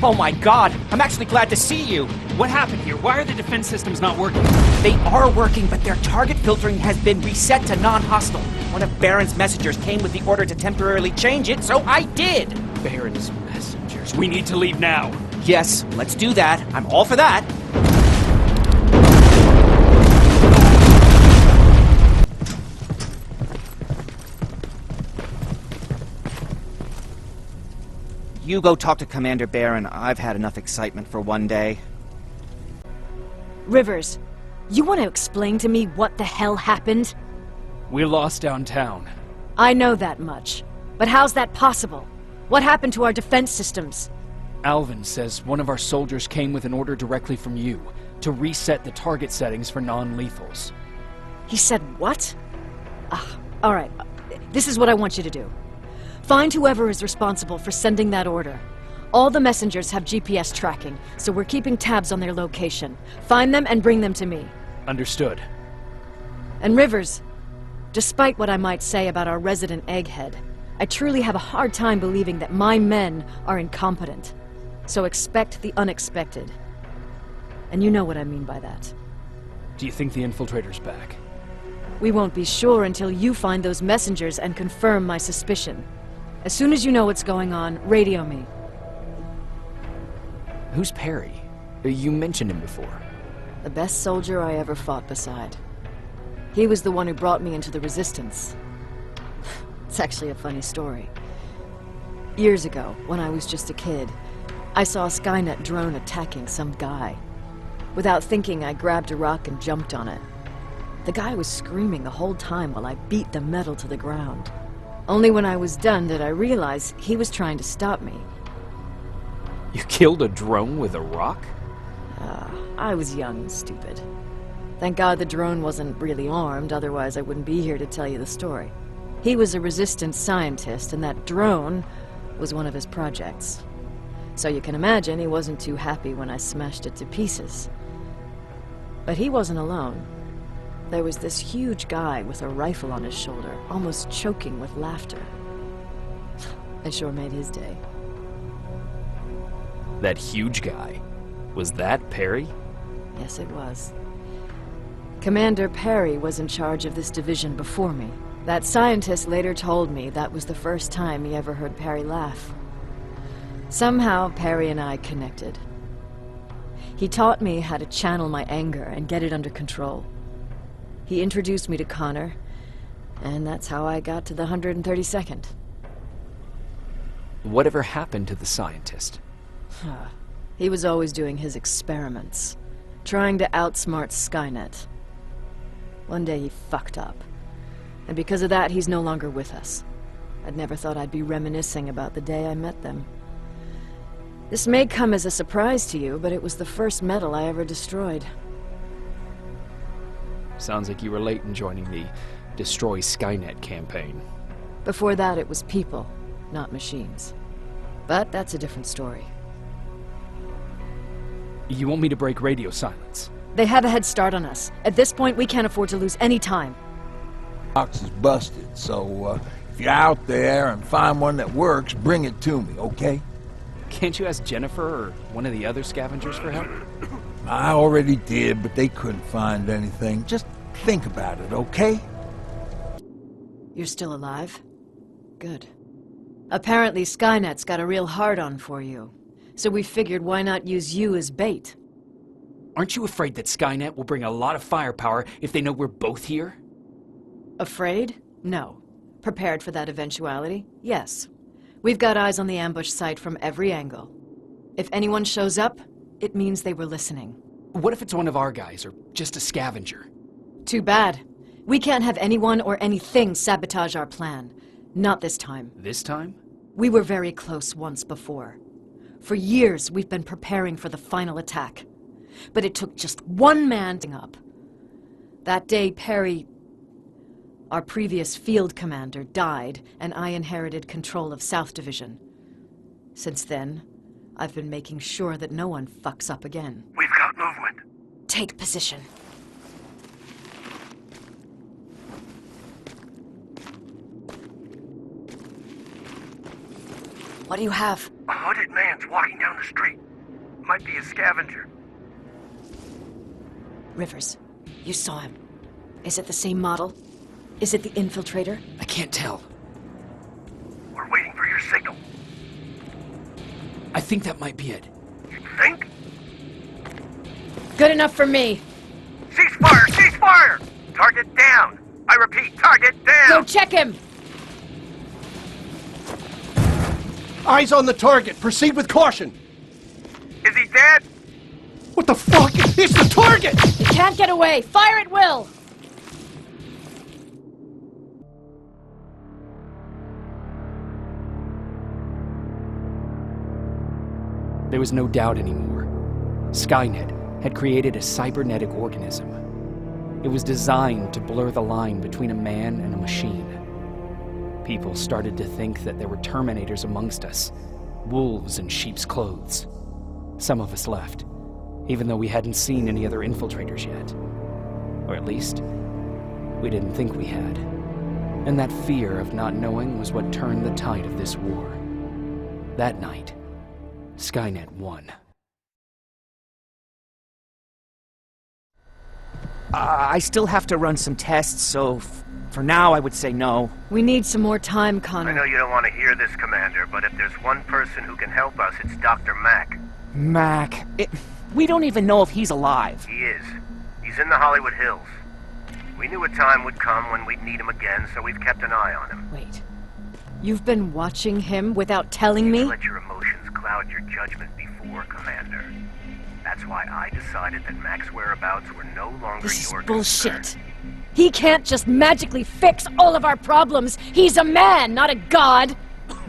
Oh my god, I'm actually glad to see you! What happened here? Why are the defense systems not working? They are working, but their target filtering has been reset to non-hostile. One of Baron's messengers came with the order to temporarily change it, so I did! Baron's messengers. We need to leave now. Yes, let's do that. I'm all for that. You go talk to Commander Barron. I've had enough excitement for one day. Rivers, you want to explain to me what the hell happened? We lost downtown. I know that much. But how's that possible? What happened to our defense systems? Alvin says one of our soldiers came with an order directly from you to reset the target settings for non-lethals. He said what? Alright. This is what I want you to do. Find whoever is responsible for sending that order. All the messengers have GPS tracking, so we're keeping tabs on their location. Find them and bring them to me. Understood. And Rivers, despite what I might say about our resident egghead, I truly have a hard time believing that my men are incompetent. So expect the unexpected. And you know what I mean by that. Do you think the infiltrator's back? We won't be sure until you find those messengers and confirm my suspicion. As soon as you know what's going on, radio me. Who's Perry? You mentioned him before. The best soldier I ever fought beside. He was the one who brought me into the Resistance. It's actually a funny story. Years ago, when I was just a kid, I saw a Skynet drone attacking some guy. Without thinking, I grabbed a rock and jumped on it. The guy was screaming the whole time while I beat the metal to the ground. Only when I was done did I realize he was trying to stop me. You killed a drone with a rock? I was young and stupid. Thank God the drone wasn't really armed, otherwise I wouldn't be here to tell you the story. He was a resistance scientist, and that drone was one of his projects. So you can imagine he wasn't too happy when I smashed it to pieces. But he wasn't alone. There was this huge guy with a rifle on his shoulder, almost choking with laughter. I sure made his day. That huge guy. Was that Perry? Yes, it was. Commander Perry was in charge of this division before me. That scientist later told me that was the first time he ever heard Perry laugh. Somehow, Perry and I connected. He taught me how to channel my anger and get it under control. He introduced me to Connor, and that's how I got to the 132nd. Whatever happened to the scientist? He was always doing his experiments, trying to outsmart Skynet. One day he fucked up. And because of that, he's no longer with us. I'd never thought I'd be reminiscing about the day I met them. This may come as a surprise to you, but it was the first metal I ever destroyed. Sounds like you were late in joining the Destroy Skynet campaign. Before that, it was people, not machines. But that's a different story. You want me to break radio silence? They have a head start on us. At this point, we can't afford to lose any time. Box is busted, so if you're out there and find one that works, bring it to me, okay? Can't you ask Jennifer or one of the other scavengers for help? I already did, but they couldn't find anything. Just think about it, okay? You're still alive? Good. Apparently Skynet's got a real hard-on for you. So we figured why not use you as bait? Aren't you afraid that Skynet will bring a lot of firepower if they know we're both here? Afraid? No. Prepared for that eventuality? Yes. We've got eyes on the ambush site from every angle. If anyone shows up, it means they were listening. What if it's one of our guys, or just a scavenger? Too bad. We can't have anyone or anything sabotage our plan. Not this time. This time? We were very close once before. For years, we've been preparing for the final attack. But it took just one man to up. That day, Perry, our previous field commander, died, and I inherited control of South Division. Since then, I've been making sure that no one fucks up again. We've got movement. Take position. What do you have? A hooded man's walking down the street. Might be a scavenger. Rivers, you saw him. Is it the same model? Is it the infiltrator? I can't tell. We're waiting for your signal. I think that might be it. You think? Good enough for me. Cease fire! Cease fire! Target down! I repeat, target down! Go check him! Eyes on the target. Proceed with caution. Is he dead? What the fuck? It's the target! He can't get away! Fire at will! There was no doubt anymore. Skynet had created a cybernetic organism. It was designed to blur the line between a man and a machine. People started to think that there were Terminators amongst us, wolves in sheep's clothes. Some of us left, even though we hadn't seen any other infiltrators yet. Or at least, we didn't think we had. And that fear of not knowing was what turned the tide of this war. That night, Skynet won. I still have to run some tests, so for now I would say no. We need some more time, Connor. I know you don't want to hear this, Commander, but if there's one person who can help us, it's Dr. Mack. Mac. We don't even know if he's alive. He is. He's in the Hollywood Hills. We knew a time would come when we'd need him again, so we've kept an eye on him. Wait. You've been watching him without telling me? You let your emotions cloud your judgment before, Commander. That's why I decided that Mac's whereabouts were no longer This your is bullshit. concern. He can't just magically fix all of our problems. He's a man, not a god.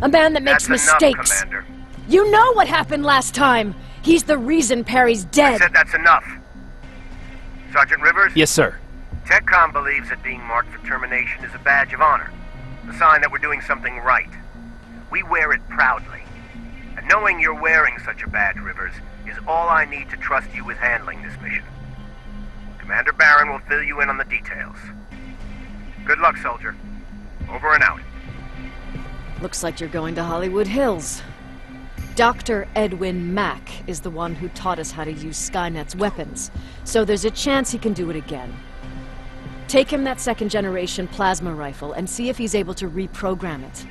A man that makes That's mistakes. Enough, Commander. You know what happened last time. He's the reason Perry's dead. I said that's enough. Sergeant Rivers? Yes, sir. TechCom believes that being marked for termination is a badge of honor. A sign that we're doing something right. We wear it proudly. And knowing you're wearing such a badge, Rivers, is all I need to trust you with handling this mission. Commander Barron will fill you in on the details. Good luck, soldier. Over and out. Looks like you're going to Hollywood Hills. Dr. Edwin Mack is the one who taught us how to use Skynet's weapons, so there's a chance he can do it again. Take him that second-generation plasma rifle and see if he's able to reprogram it.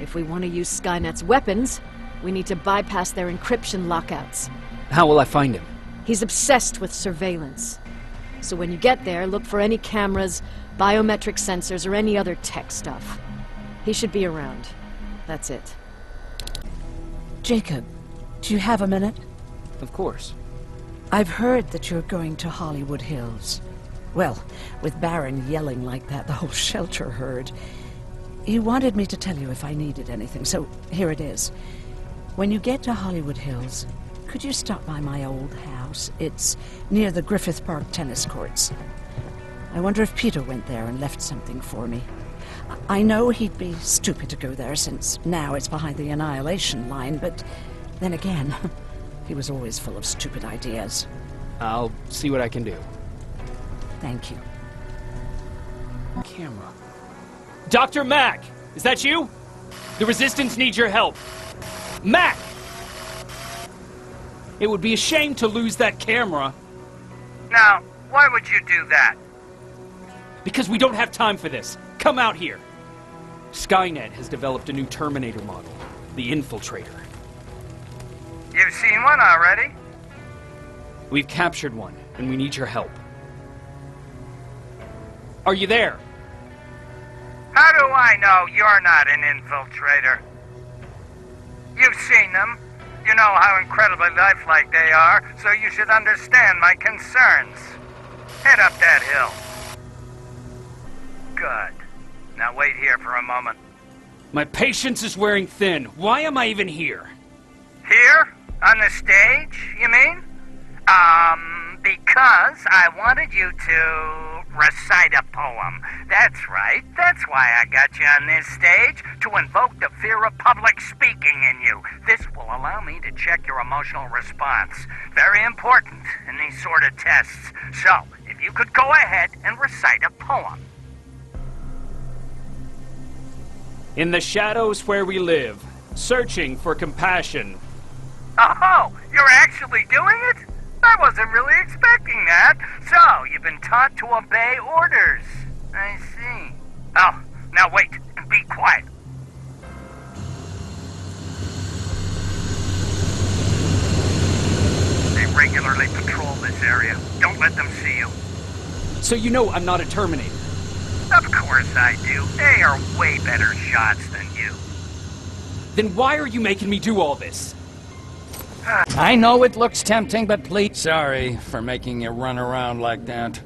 If we want to use Skynet's weapons, we need to bypass their encryption lockouts. How will I find him? He's obsessed with surveillance. So when you get there, look for any cameras, biometric sensors, or any other tech stuff. He should be around. That's it. Jacob, do you have a minute? Of course. I've heard that you're going to Hollywood Hills. Well, with Baron yelling like that, the whole shelter heard. He wanted me to tell you if I needed anything, so here it is. When you get to Hollywood Hills, could you stop by my old house? It's near the Griffith Park tennis courts. I wonder if Peter went there and left something for me. I know he'd be stupid to go there, since now it's behind the Annihilation Line, but then again, he was always full of stupid ideas. I'll see what I can do. Thank you. Camera. Dr. Mack! Is that you? The Resistance needs your help. Mack! It would be a shame to lose that camera. Now, why would you do that? Because we don't have time for this. Come out here. Skynet has developed a new Terminator model, the Infiltrator. You've seen one already? We've captured one, and we need your help. Are you there? How do I know you're not an infiltrator? You've seen them. You know how incredibly lifelike they are, so you should understand my concerns. Head up that hill. Good. Now wait here for a moment. My patience is wearing thin. Why am I even here? Here? On the stage, you mean? Because I wanted you to recite a poem. That's right. That's why I got you on this stage, to invoke the fear of public speaking in you. This will allow me to check your emotional response. Very important in these sort of tests. So, if you could go ahead and recite a poem. In the shadows where we live, searching for compassion. Oh, you're actually doing it? I wasn't really expecting that. So, you've been taught to obey orders. I see. Oh, now wait, and be quiet. They regularly patrol this area. Don't let them see you. So you know I'm not a Terminator. Of course I do. They are way better shots than you. Then why are you making me do all this? I know it looks tempting, but please... Sorry for making you run around like that.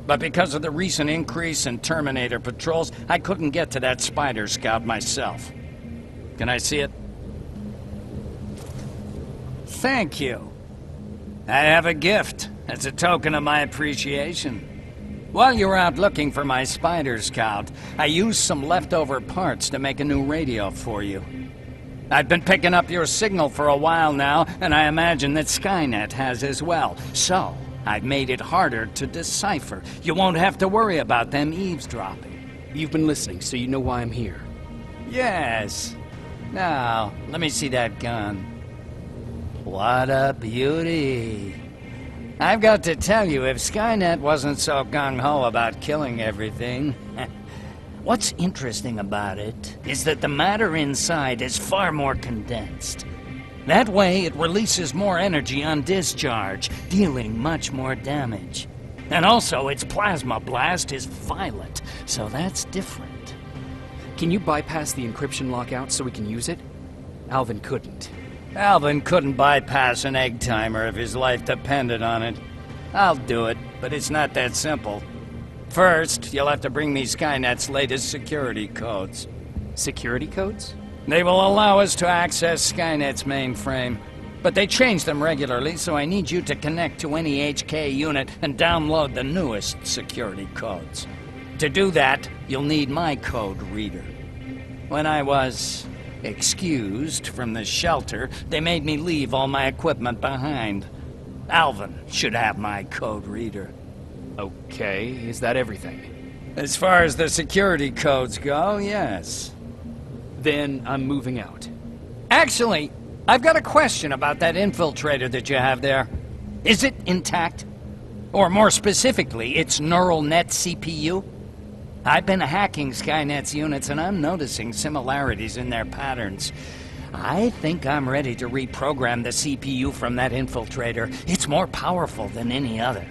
But because of the recent increase in Terminator patrols, I couldn't get to that Spider Scout myself. Can I see it? Thank you. I have a gift as a token of my appreciation. While you were out looking for my Spider Scout, I used some leftover parts to make a new radio for you. I've been picking up your signal for a while now, and I imagine that Skynet has as well. So, I've made it harder to decipher. You won't have to worry about them eavesdropping. You've been listening, so you know why I'm here. Yes. Now, let me see that gun. What a beauty. I've got to tell you, if Skynet wasn't so gung-ho about killing everything... What's interesting about it is that the matter inside is far more condensed. That way, it releases more energy on discharge, dealing much more damage. And also, its plasma blast is violent, so that's different. Can you bypass the encryption lockout so we can use it? Alvin couldn't. Alvin couldn't bypass an egg timer if his life depended on it. I'll do it, but it's not that simple. First, you'll have to bring me Skynet's latest security codes. Security codes? They will allow us to access Skynet's mainframe, but they change them regularly, so I need you to connect to any HK unit and download the newest security codes. To do that, you'll need my code reader. When I was excused from the shelter, they made me leave all my equipment behind. Alvin should have my code reader. Okay, is that everything? As far as the security codes go, yes. Then I'm moving out. Actually, I've got a question about that infiltrator that you have there. Is it intact? Or more specifically, its neural net CPU? I've been hacking Skynet's units and I'm noticing similarities in their patterns. I think I'm ready to reprogram the CPU from that infiltrator. It's more powerful than any other.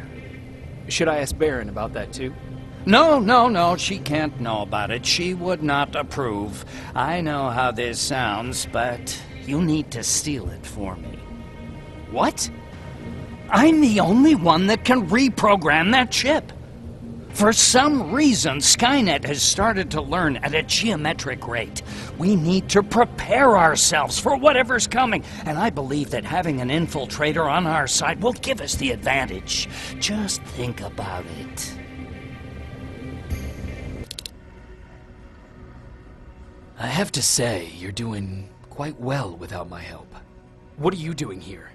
Should I ask Baron about that too? No, she can't know about it. She would not approve. I know how this sounds, but you need to steal it for me. What? I'm the only one that can reprogram that chip. For some reason, Skynet has started to learn at a geometric rate. We need to prepare ourselves for whatever's coming, and I believe that having an infiltrator on our side will give us the advantage. Just think about it. I have to say, you're doing quite well without my help. What are you doing here?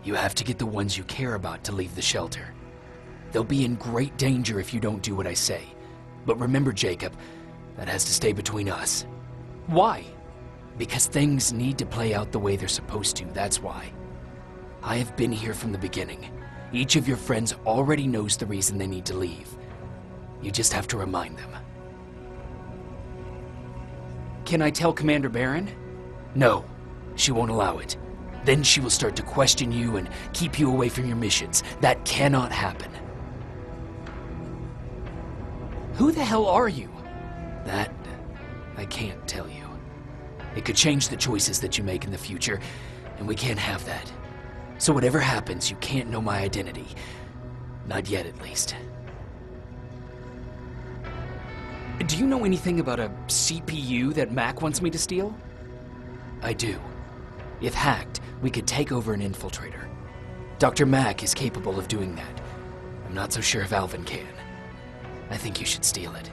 You have to get the ones you care about to leave the shelter. They'll be in great danger if you don't do what I say. But remember, Jacob, that has to stay between us. Why? Because things need to play out the way they're supposed to, that's why. I have been here from the beginning. Each of your friends already knows the reason they need to leave. You just have to remind them. Can I tell Commander Barron? No, she won't allow it. Then she will start to question you and keep you away from your missions. That cannot happen. Who the hell are you? That, I can't tell you. It could change the choices that you make in the future, and we can't have that. So whatever happens, you can't know my identity. Not yet, at least. Do you know anything about a CPU that Mac wants me to steal? I do. If hacked, we could take over an infiltrator. Dr. Mack is capable of doing that. I'm not so sure if Alvin can. I think you should steal it.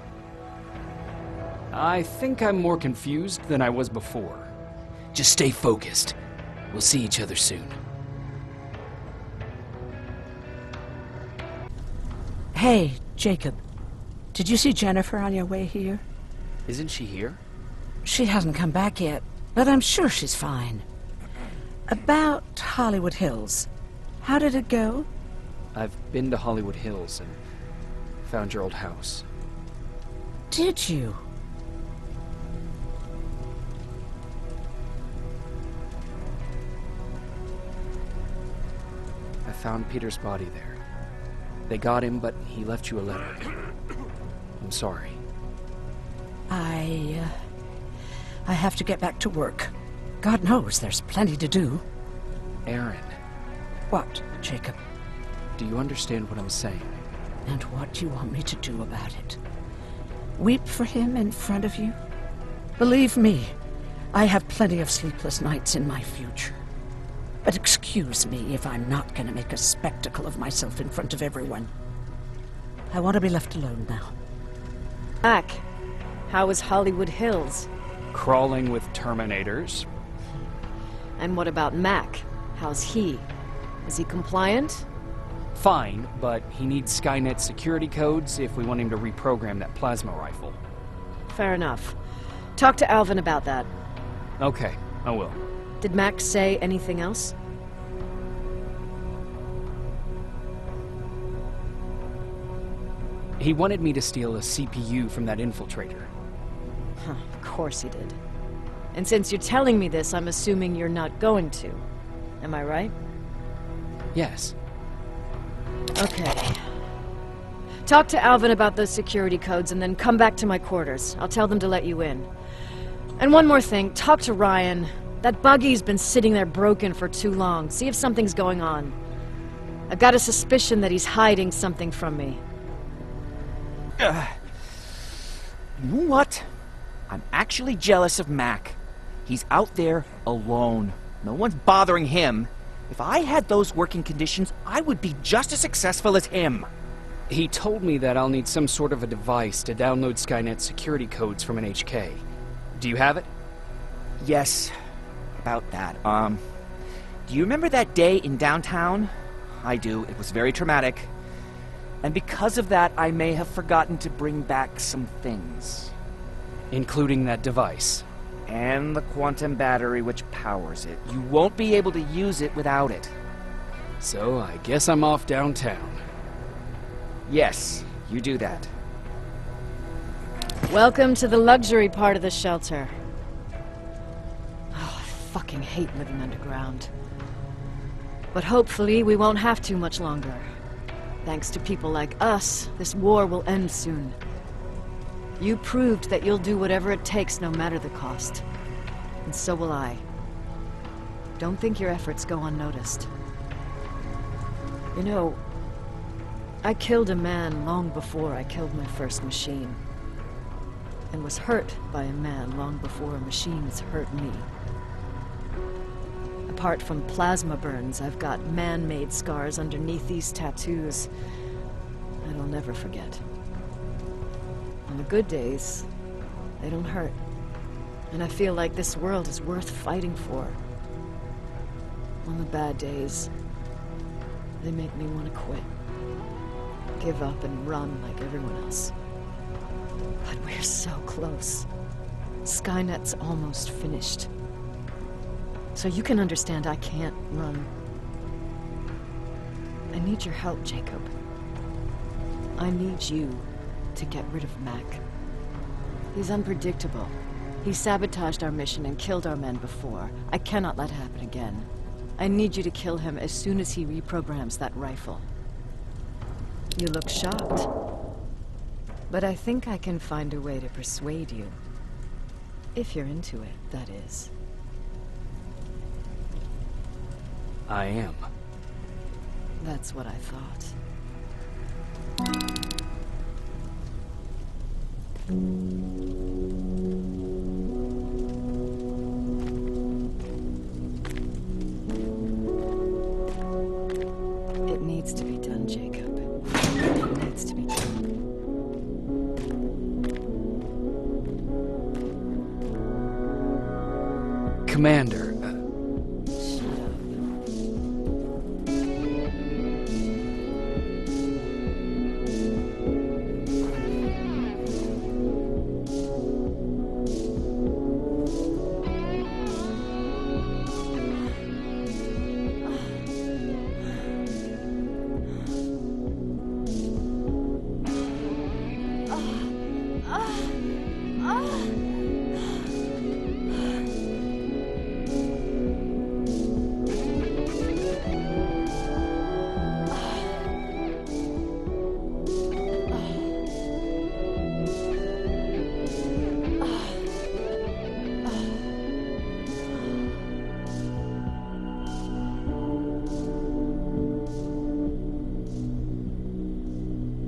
I think I'm more confused than I was before. Just stay focused. We'll see each other soon. Hey, Jacob. Did you see Jennifer on your way here? Isn't she here? She hasn't come back yet, but I'm sure she's fine. About Hollywood Hills. How did it go? I've been to Hollywood Hills and found your old house. Did you? I found Peter's body there. They got him, but he left you a letter. I'm sorry. I have to get back to work. God knows there's plenty to do. Aaron. What, Jacob? Do you understand what I'm saying? And what do you want me to do about it? Weep for him in front of you? Believe me, I have plenty of sleepless nights in my future. But excuse me if I'm not going to make a spectacle of myself in front of everyone. I want to be left alone now. Mac, how is Hollywood Hills? Crawling with Terminators. And what about Mac? How's he? Is he compliant? Fine, but he needs Skynet security codes if we want him to reprogram that plasma rifle. Fair enough. Talk to Alvin about that. Okay, I will. Did Mac say anything else? He wanted me to steal a CPU from that infiltrator. Huh, of course he did. And since you're telling me this, I'm assuming you're not going to. Am I right? Yes. Okay. Talk to Alvin about those security codes and then come back to my quarters. I'll tell them to let you in. And one more thing, talk to Ryan. That buggy's been sitting there broken for too long. See if something's going on. I've got a suspicion that he's hiding something from me. You know what? I'm actually jealous of Mac. He's out there alone. No one's bothering him. If I had those working conditions, I would be just as successful as him. He told me that I'll need some sort of a device to download Skynet security codes from an HK. Do you have it? Yes, about that. Do you remember that day in downtown? I do. It was very traumatic. And because of that, I may have forgotten to bring back some things. Including that device. And the quantum battery which powers it. You won't be able to use it without it. So I guess I'm off downtown. Yes, you do that. Welcome to the luxury part of the shelter. Oh, I fucking hate living underground. But hopefully we won't have to much longer. Thanks to people like us, this war will end soon. You proved that you'll do whatever it takes, no matter the cost. And so will I. Don't think your efforts go unnoticed. You know, I killed a man long before I killed my first machine. And was hurt by a man long before machines hurt me. Apart from plasma burns, I've got man-made scars underneath these tattoos that I'll never forget. On the good days, they don't hurt. And I feel like this world is worth fighting for. On the bad days, they make me want to quit. Give up and run like everyone else. But we're so close. Skynet's almost finished. So you can understand I can't run. I need your help, Jacob. I need you to get rid of Mac. He's unpredictable. He sabotaged our mission and killed our men before. I cannot let it happen again. I need you to kill him as soon as he reprograms that rifle. You look shocked. But I think I can find a way to persuade you. If you're into it, that is. I am. That's what I thought. It needs to be done, Jacob. It needs to be done. Commander.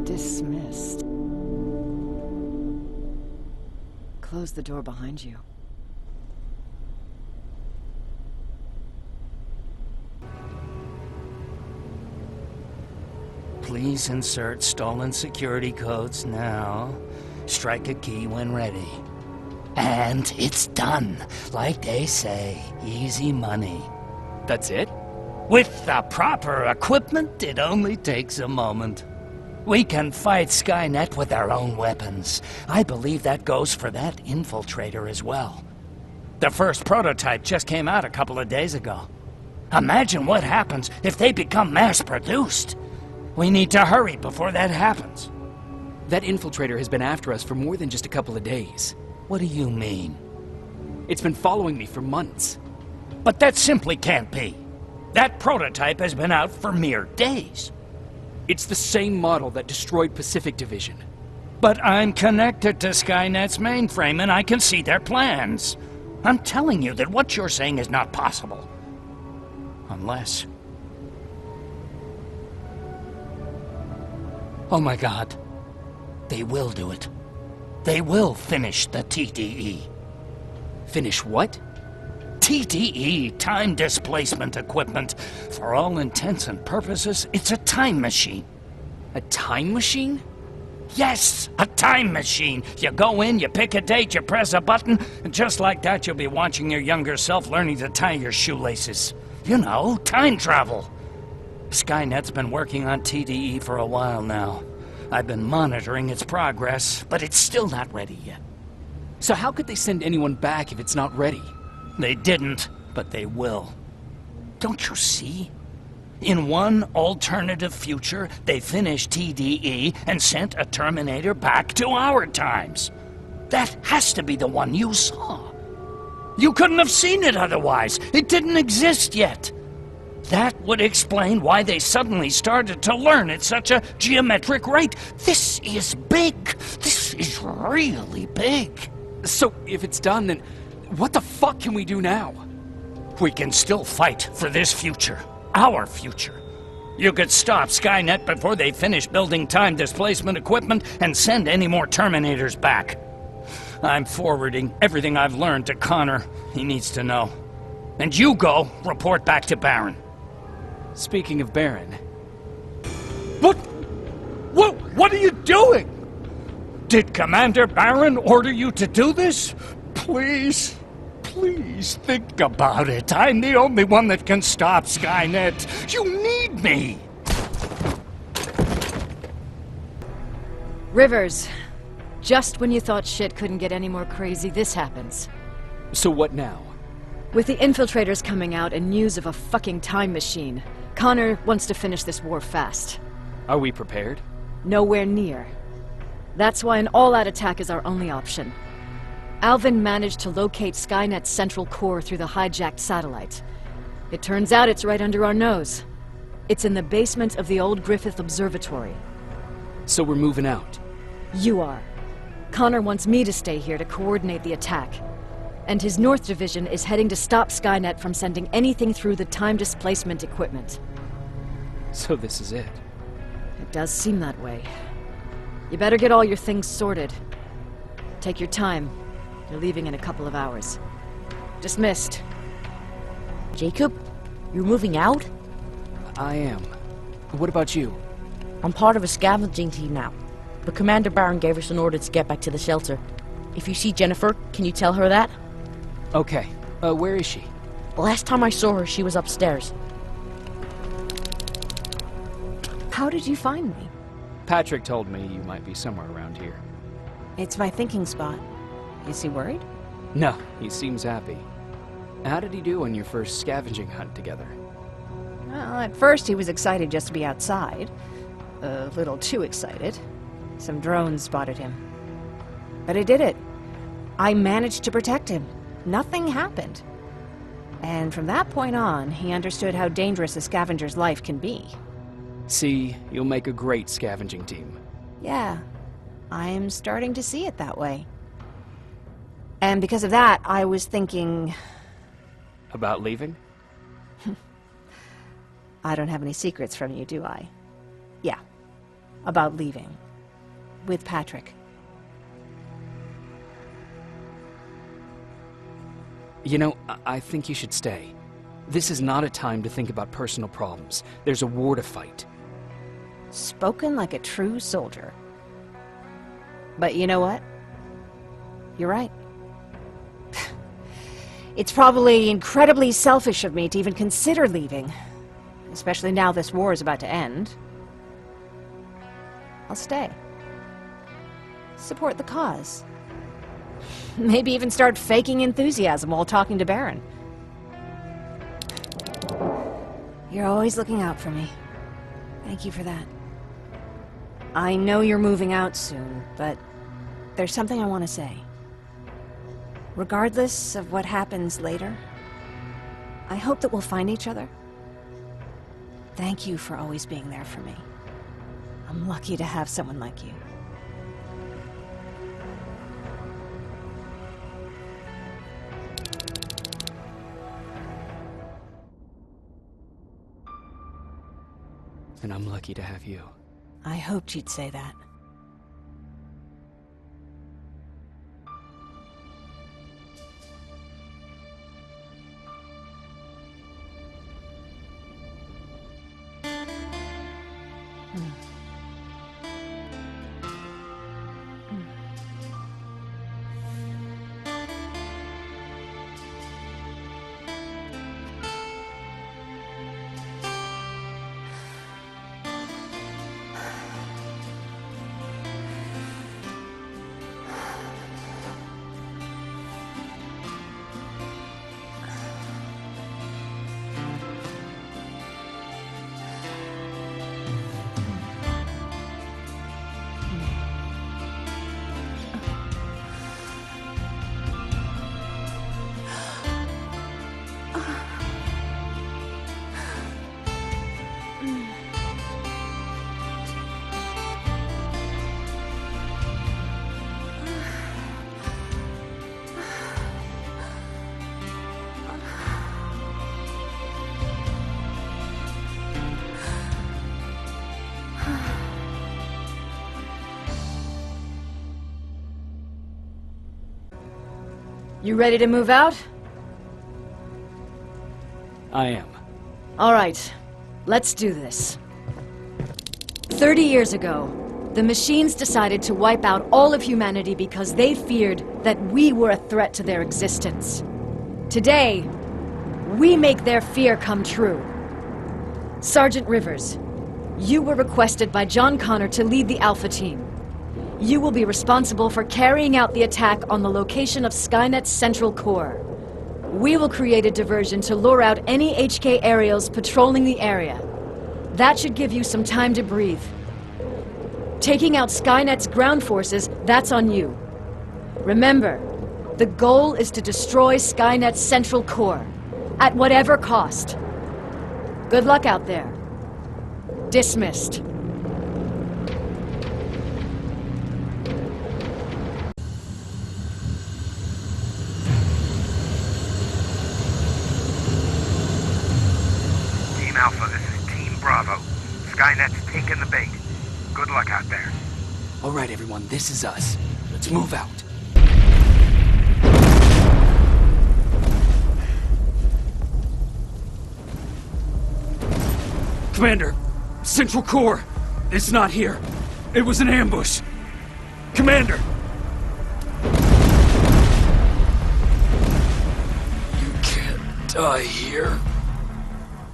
Dismissed. Close the door behind you. Please insert stolen security codes now. Strike a key when ready. And it's done. Like they say, easy money. That's it? With the proper equipment, it only takes a moment. We can fight Skynet with our own weapons. I believe that goes for that infiltrator as well. The first prototype just came out a couple of days ago. Imagine what happens if they become mass-produced. We need to hurry before that happens. That infiltrator has been after us for more than just a couple of days. What do you mean? It's been following me for months. But that simply can't be. That prototype has been out for mere days. It's the same model that destroyed Pacific Division. But I'm connected to Skynet's mainframe and I can see their plans. I'm telling you that what you're saying is not possible. Unless... Oh my God. They will do it. They will finish the TDE. Finish what? TDE, time displacement equipment. For all intents and purposes, it's a time machine. A time machine? Yes, a time machine. You go in, you pick a date, you press a button, and just like that you'll be watching your younger self learning to tie your shoelaces. You know, time travel. Skynet's been working on TDE for a while now. I've been monitoring its progress, but it's still not ready yet. So how could they send anyone back if it's not ready? They didn't, but they will. Don't you see? In one alternative future, they finished TDE and sent a Terminator back to our times. That has to be the one you saw. You couldn't have seen it otherwise. It didn't exist yet. That would explain why they suddenly started to learn at such a geometric rate. This is big. This is really big. So if it's done, then what the fuck can we do now? We can still fight for this future. Our future. You could stop Skynet before they finish building time displacement equipment and send any more Terminators back. I'm forwarding everything I've learned to Connor. He needs to know. And you go report back to Baron. Speaking of Baron... What are you doing? Did Commander Baron order you to do this? Please think about it. I'm the only one that can stop Skynet. You need me. Rivers, just when you thought shit couldn't get any more crazy, this happens. So what now? With the infiltrators coming out and news of a fucking time machine, Connor wants to finish this war fast. Are we prepared? Nowhere near. That's why an all-out attack is our only option. Alvin managed to locate Skynet's central core through the hijacked satellite. It turns out it's right under our nose. It's in the basement of the old Griffith Observatory. So we're moving out? You are. Connor wants me to stay here to coordinate the attack. And his North Division is heading to stop Skynet from sending anything through the time displacement equipment. So this is it? It does seem that way. You better get all your things sorted. Take your time. You're leaving in a couple of hours. Dismissed. Jacob, you're moving out? I am. What about you? I'm part of a scavenging team now, but Commander Baron gave us an order to get back to the shelter. If you see Jennifer, can you tell her that? Okay. Where is she? Last time I saw her, she was upstairs. How did you find me? Patrick told me you might be somewhere around here. It's my thinking spot. Is he worried? No, he seems happy. How did he do on your first scavenging hunt together? Well, at first he was excited just to be outside. A little too excited. Some drones spotted him. But I did it. I managed to protect him. Nothing happened. And from that point on, he understood how dangerous a scavenger's life can be. See, you'll make a great scavenging team. Yeah, I'm starting to see it that way. And because of that, I was thinking... About leaving? I don't have any secrets from you, do I? Yeah, about leaving. With Patrick. You know, I think you should stay. This is not a time to think about personal problems. There's a war to fight. Spoken like a true soldier. But you know what? You're right. It's probably incredibly selfish of me to even consider leaving. Especially now this war is about to end. I'll stay. Support the cause. Maybe even start faking enthusiasm while talking to Baron. You're always looking out for me. Thank you for that. I know you're moving out soon, but there's something I want to say. Regardless of what happens later, I hope that we'll find each other. Thank you for always being there for me. I'm lucky to have someone like you. And I'm lucky to have you. I hoped you'd say that. You ready to move out? I am. All right, let's do this. 30 years ago, the machines decided to wipe out all of humanity because they feared that we were a threat to their existence. Today, we make their fear come true. Sergeant Rivers, you were requested by John Connor to lead the Alpha Team. You will be responsible for carrying out the attack on the location of Skynet's central core. We will create a diversion to lure out any HK aerials patrolling the area. That should give you some time to breathe. Taking out Skynet's ground forces, that's on you. Remember, the goal is to destroy Skynet's central core, at whatever cost. Good luck out there. Dismissed. Team Alpha, this is Team Bravo. Skynet's taking the bait. Good luck out there. All right, everyone, this is us. Let's move out. Commander, Central Core, it's not here. It was an ambush. Commander! You can't die here.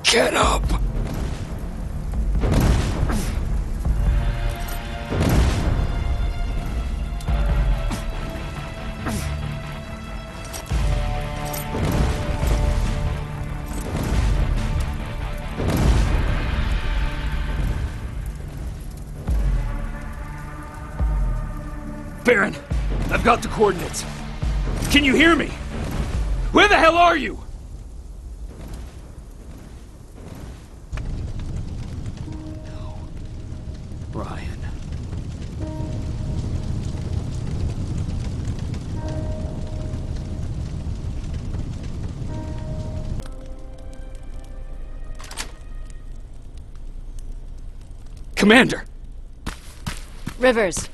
Get up! Baron, I've got the coordinates. Can you hear me? Where the hell are you? No. Brian. Commander! Rivers,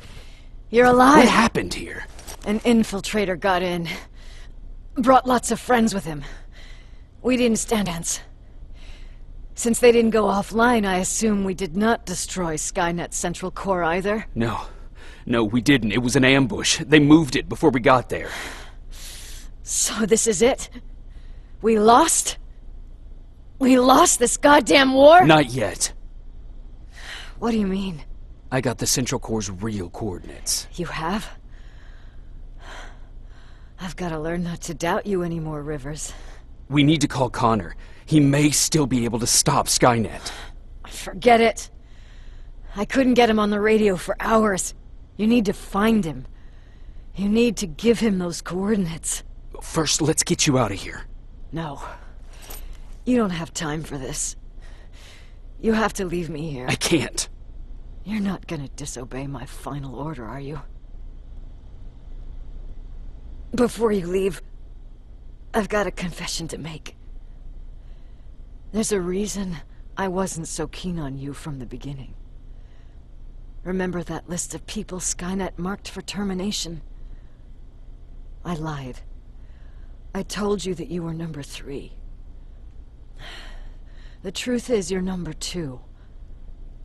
you're alive. What happened here? An infiltrator got in. Brought lots of friends with him. We didn't stand chance. Since they didn't go offline, I assume we did not destroy Skynet's central core either? No, we didn't. It was an ambush. They moved it before we got there. So this is it? We lost? We lost this goddamn war? Not yet. What do you mean? I got the Central Core's real coordinates. You have? I've got to learn not to doubt you anymore, Rivers. We need to call Connor. He may still be able to stop Skynet. Forget it. I couldn't get him on the radio for hours. You need to find him. You need to give him those coordinates. First, let's get you out of here. No. You don't have time for this. You have to leave me here. I can't. You're not gonna disobey my final order, are you? Before you leave, I've got a confession to make. There's a reason I wasn't so keen on you from the beginning. Remember that list of people Skynet marked for termination? I lied. I told you that you were number 3. The truth is you're number 2,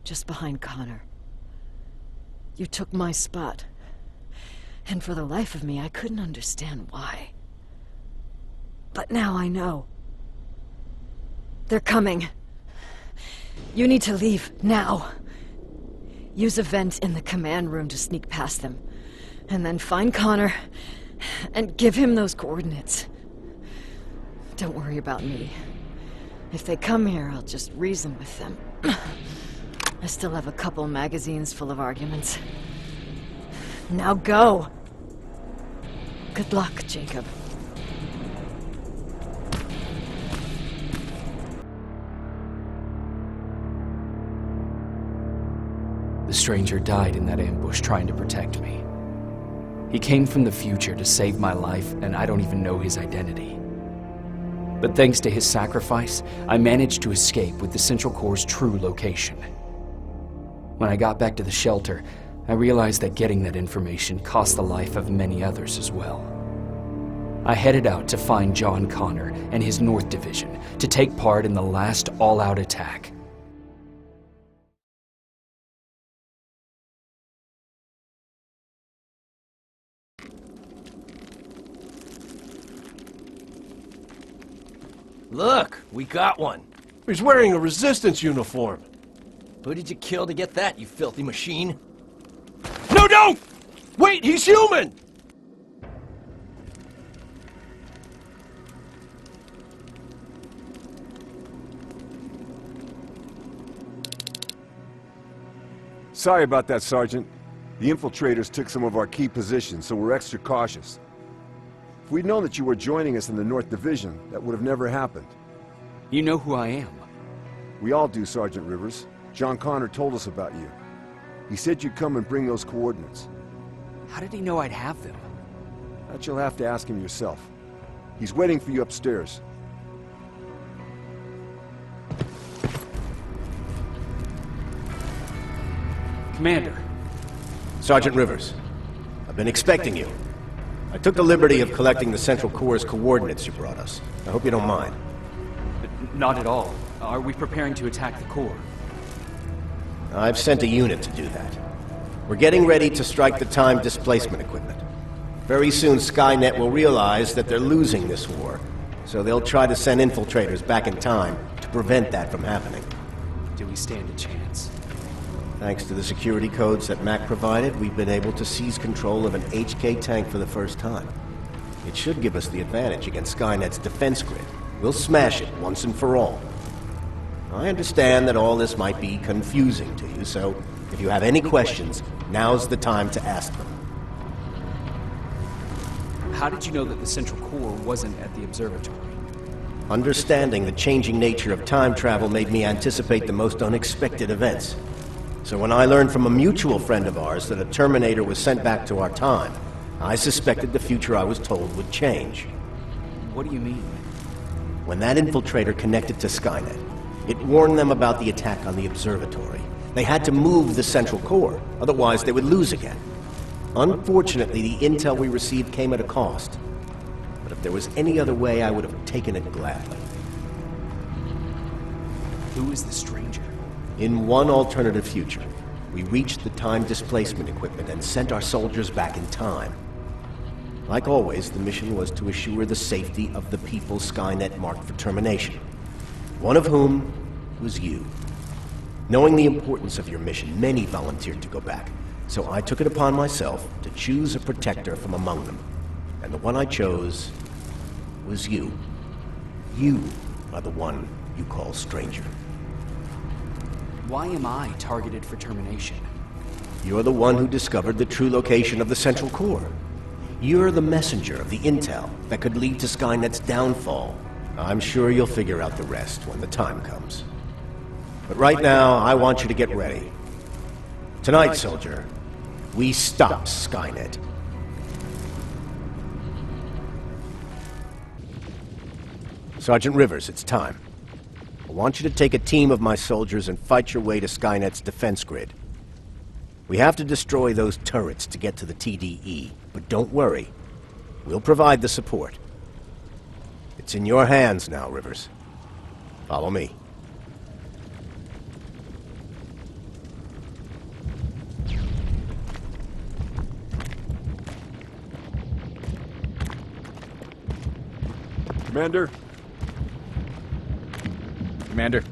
just behind Connor. You took my spot, and for the life of me, I couldn't understand why. But now I know. They're coming. You need to leave, now. Use a vent in the command room to sneak past them, and then find Connor, and give him those coordinates. Don't worry about me. If they come here, I'll just reason with them. I still have a couple magazines full of arguments. Now go! Good luck, Jacob. The stranger died in that ambush trying to protect me. He came from the future to save my life, and I don't even know his identity. But thanks to his sacrifice, I managed to escape with the Central Core's true location. When I got back to the shelter, I realized that getting that information cost the life of many others as well. I headed out to find John Connor and his North Division to take part in the last all-out attack. Look, we got one. He's wearing a resistance uniform. Who did you kill to get that, you filthy machine? No, don't! Wait, he's human! Sorry about that, Sergeant. The infiltrators took some of our key positions, so we're extra cautious. If we'd known that you were joining us in the North Division, that would have never happened. You know who I am. We all do, Sergeant Rivers. John Connor told us about you. He said you'd come and bring those coordinates. How did he know I'd have them? That you'll have to ask him yourself. He's waiting for you upstairs. Commander. Sergeant Rivers, I've been expecting you. I took the liberty of collecting the Central Corps' coordinates you brought us. I hope you don't mind. Not at all. Are we preparing to attack the Corps? I've sent a unit to do that. We're getting ready to strike the time displacement equipment. Very soon Skynet will realize that they're losing this war, so they'll try to send infiltrators back in time to prevent that from happening. Do we stand a chance? Thanks to the security codes that Mac provided, we've been able to seize control of an HK tank for the first time. It should give us the advantage against Skynet's defense grid. We'll smash it once and for all. I understand that all this might be confusing to you, so if you have any questions, now's the time to ask them. How did you know that the Central Corps wasn't at the observatory? Understanding the changing nature of time travel made me anticipate the most unexpected events. So when I learned from a mutual friend of ours that a Terminator was sent back to our time, I suspected the future I was told would change. What do you mean? When that infiltrator connected to Skynet, it warned them about the attack on the observatory. They had to move the Central Core, otherwise they would lose again. Unfortunately, the intel we received came at a cost. But if there was any other way, I would have taken it gladly. Who is the stranger? In one alternative future, we reached the time displacement equipment and sent our soldiers back in time. Like always, the mission was to assure the safety of the people Skynet marked for termination. One of whom was you. Knowing the importance of your mission, many volunteered to go back. So I took it upon myself to choose a protector from among them. And the one I chose was you. You are the one you call stranger. Why am I targeted for termination? You're the one who discovered the true location of the Central Core. You're the messenger of the intel that could lead to Skynet's downfall. I'm sure you'll figure out the rest when the time comes. But right now, I want you to get ready. Tonight, soldier, we stop Skynet. Sergeant Rivers, it's time. I want you to take a team of my soldiers and fight your way to Skynet's defense grid. We have to destroy those turrets to get to the TDE, but don't worry. We'll provide the support. It's in your hands now, Rivers. Follow me. Commander? Commander.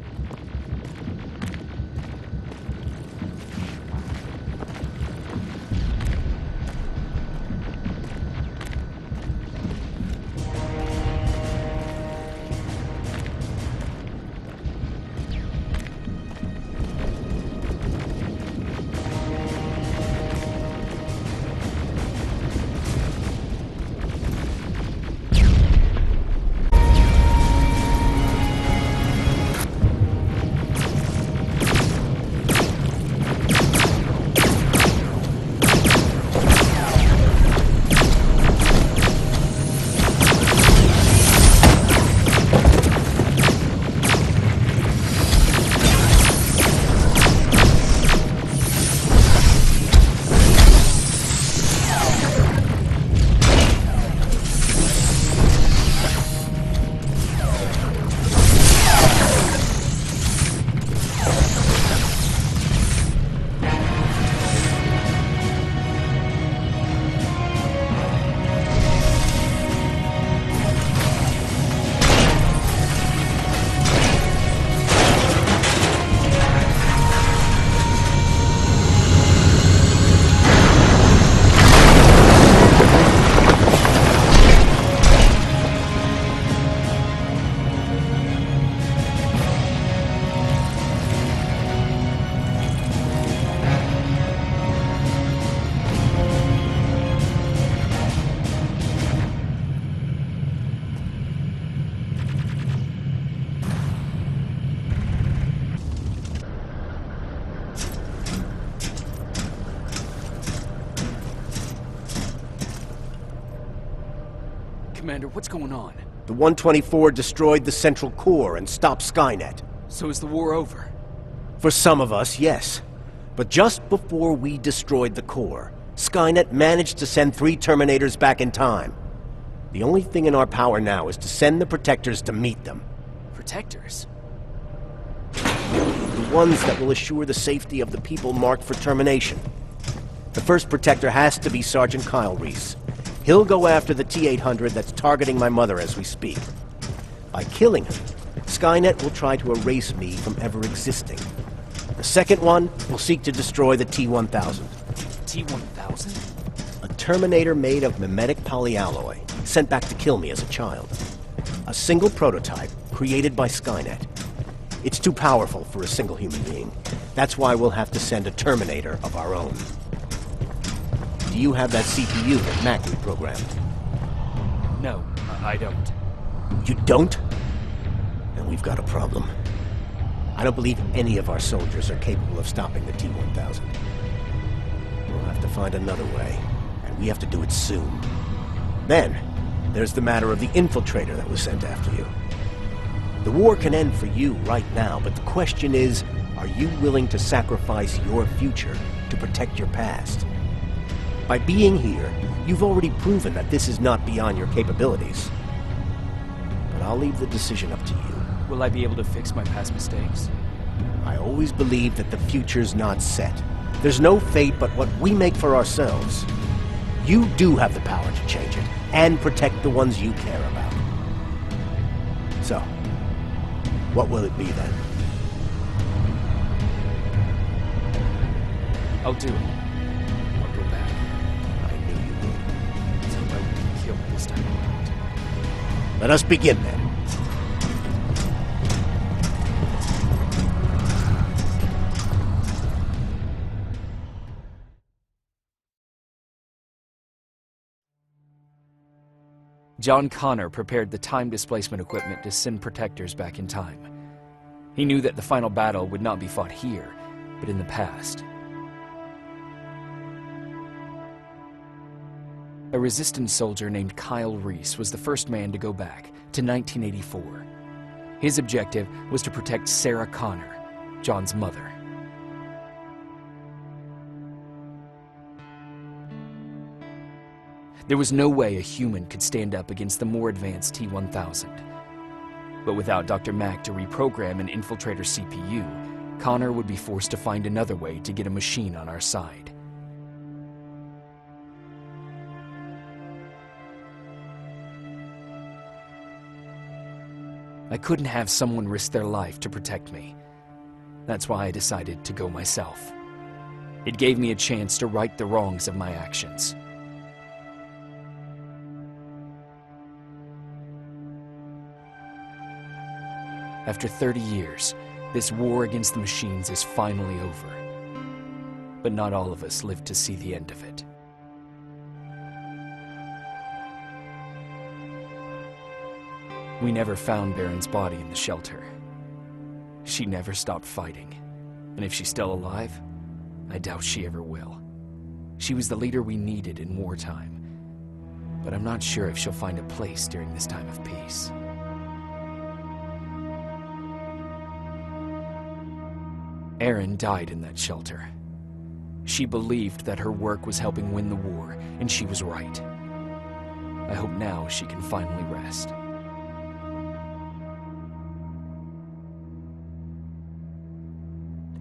Commander, what's going on? The 124 destroyed the central core and stopped Skynet. So is the war over? For some of us, yes. But just before we destroyed the core, Skynet managed to send 3 Terminators back in time. The only thing in our power now is to send the Protectors to meet them. Protectors? The ones that will assure the safety of the people marked for termination. The first Protector has to be Sergeant Kyle Reese. He'll go after the T-800 that's targeting my mother as we speak. By killing him, Skynet will try to erase me from ever existing. The second one will seek to destroy the T-1000. T-1000? A Terminator made of mimetic polyalloy, sent back to kill me as a child. A single prototype created by Skynet. It's too powerful for a single human being. That's why we'll have to send a Terminator of our own. Do you have that CPU that Mac reprogrammed? No, I don't. You don't? Then we've got a problem. I don't believe any of our soldiers are capable of stopping the T-1000. We'll have to find another way, and we have to do it soon. Then, there's the matter of the infiltrator that was sent after you. The war can end for you right now, but the question is, are you willing to sacrifice your future to protect your past? By being here, you've already proven that this is not beyond your capabilities. But I'll leave the decision up to you. Will I be able to fix my past mistakes? I always believe that the future's not set. There's no fate but what we make for ourselves. You do have the power to change it, and protect the ones you care about. So, what will it be then? I'll do it. I'll go back. I knew you would. So I won't be killed this time around. Let us begin then. John Connor prepared the time displacement equipment to send Protectors back in time. He knew that the final battle would not be fought here, but in the past. A resistance soldier named Kyle Reese was the first man to go back to 1984. His objective was to protect Sarah Connor, John's mother. There was no way a human could stand up against the more advanced T-1000. But without Dr. Mack to reprogram an infiltrator CPU, Connor would be forced to find another way to get a machine on our side. I couldn't have someone risk their life to protect me. That's why I decided to go myself. It gave me a chance to right the wrongs of my actions. After 30 years, this war against the machines is finally over. But not all of us lived to see the end of it. We never found Baron's body in the shelter. She never stopped fighting, and if she's still alive, I doubt she ever will. She was the leader we needed in wartime, but I'm not sure if she'll find a place during this time of peace. Erin died in that shelter. She believed that her work was helping win the war, and she was right. I hope now she can finally rest.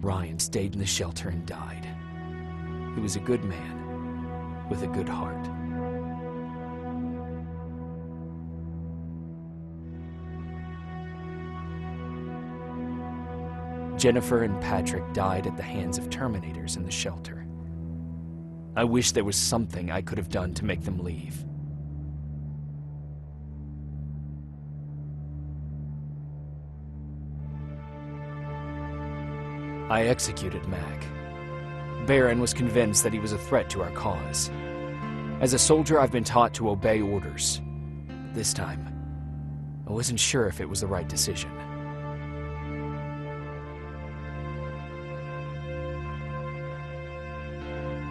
Ryan stayed in the shelter and died. He was a good man, with a good heart. Jennifer and Patrick died at the hands of Terminators in the shelter. I wish there was something I could have done to make them leave. I executed Mac. Baron was convinced that he was a threat to our cause. As a soldier, I've been taught to obey orders. But this time, I wasn't sure if it was the right decision.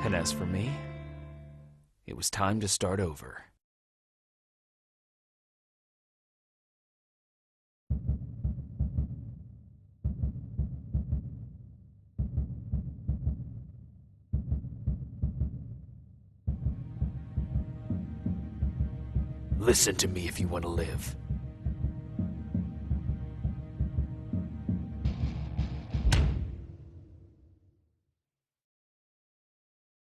And as for me, it was time to start over. Listen to me if you want to live.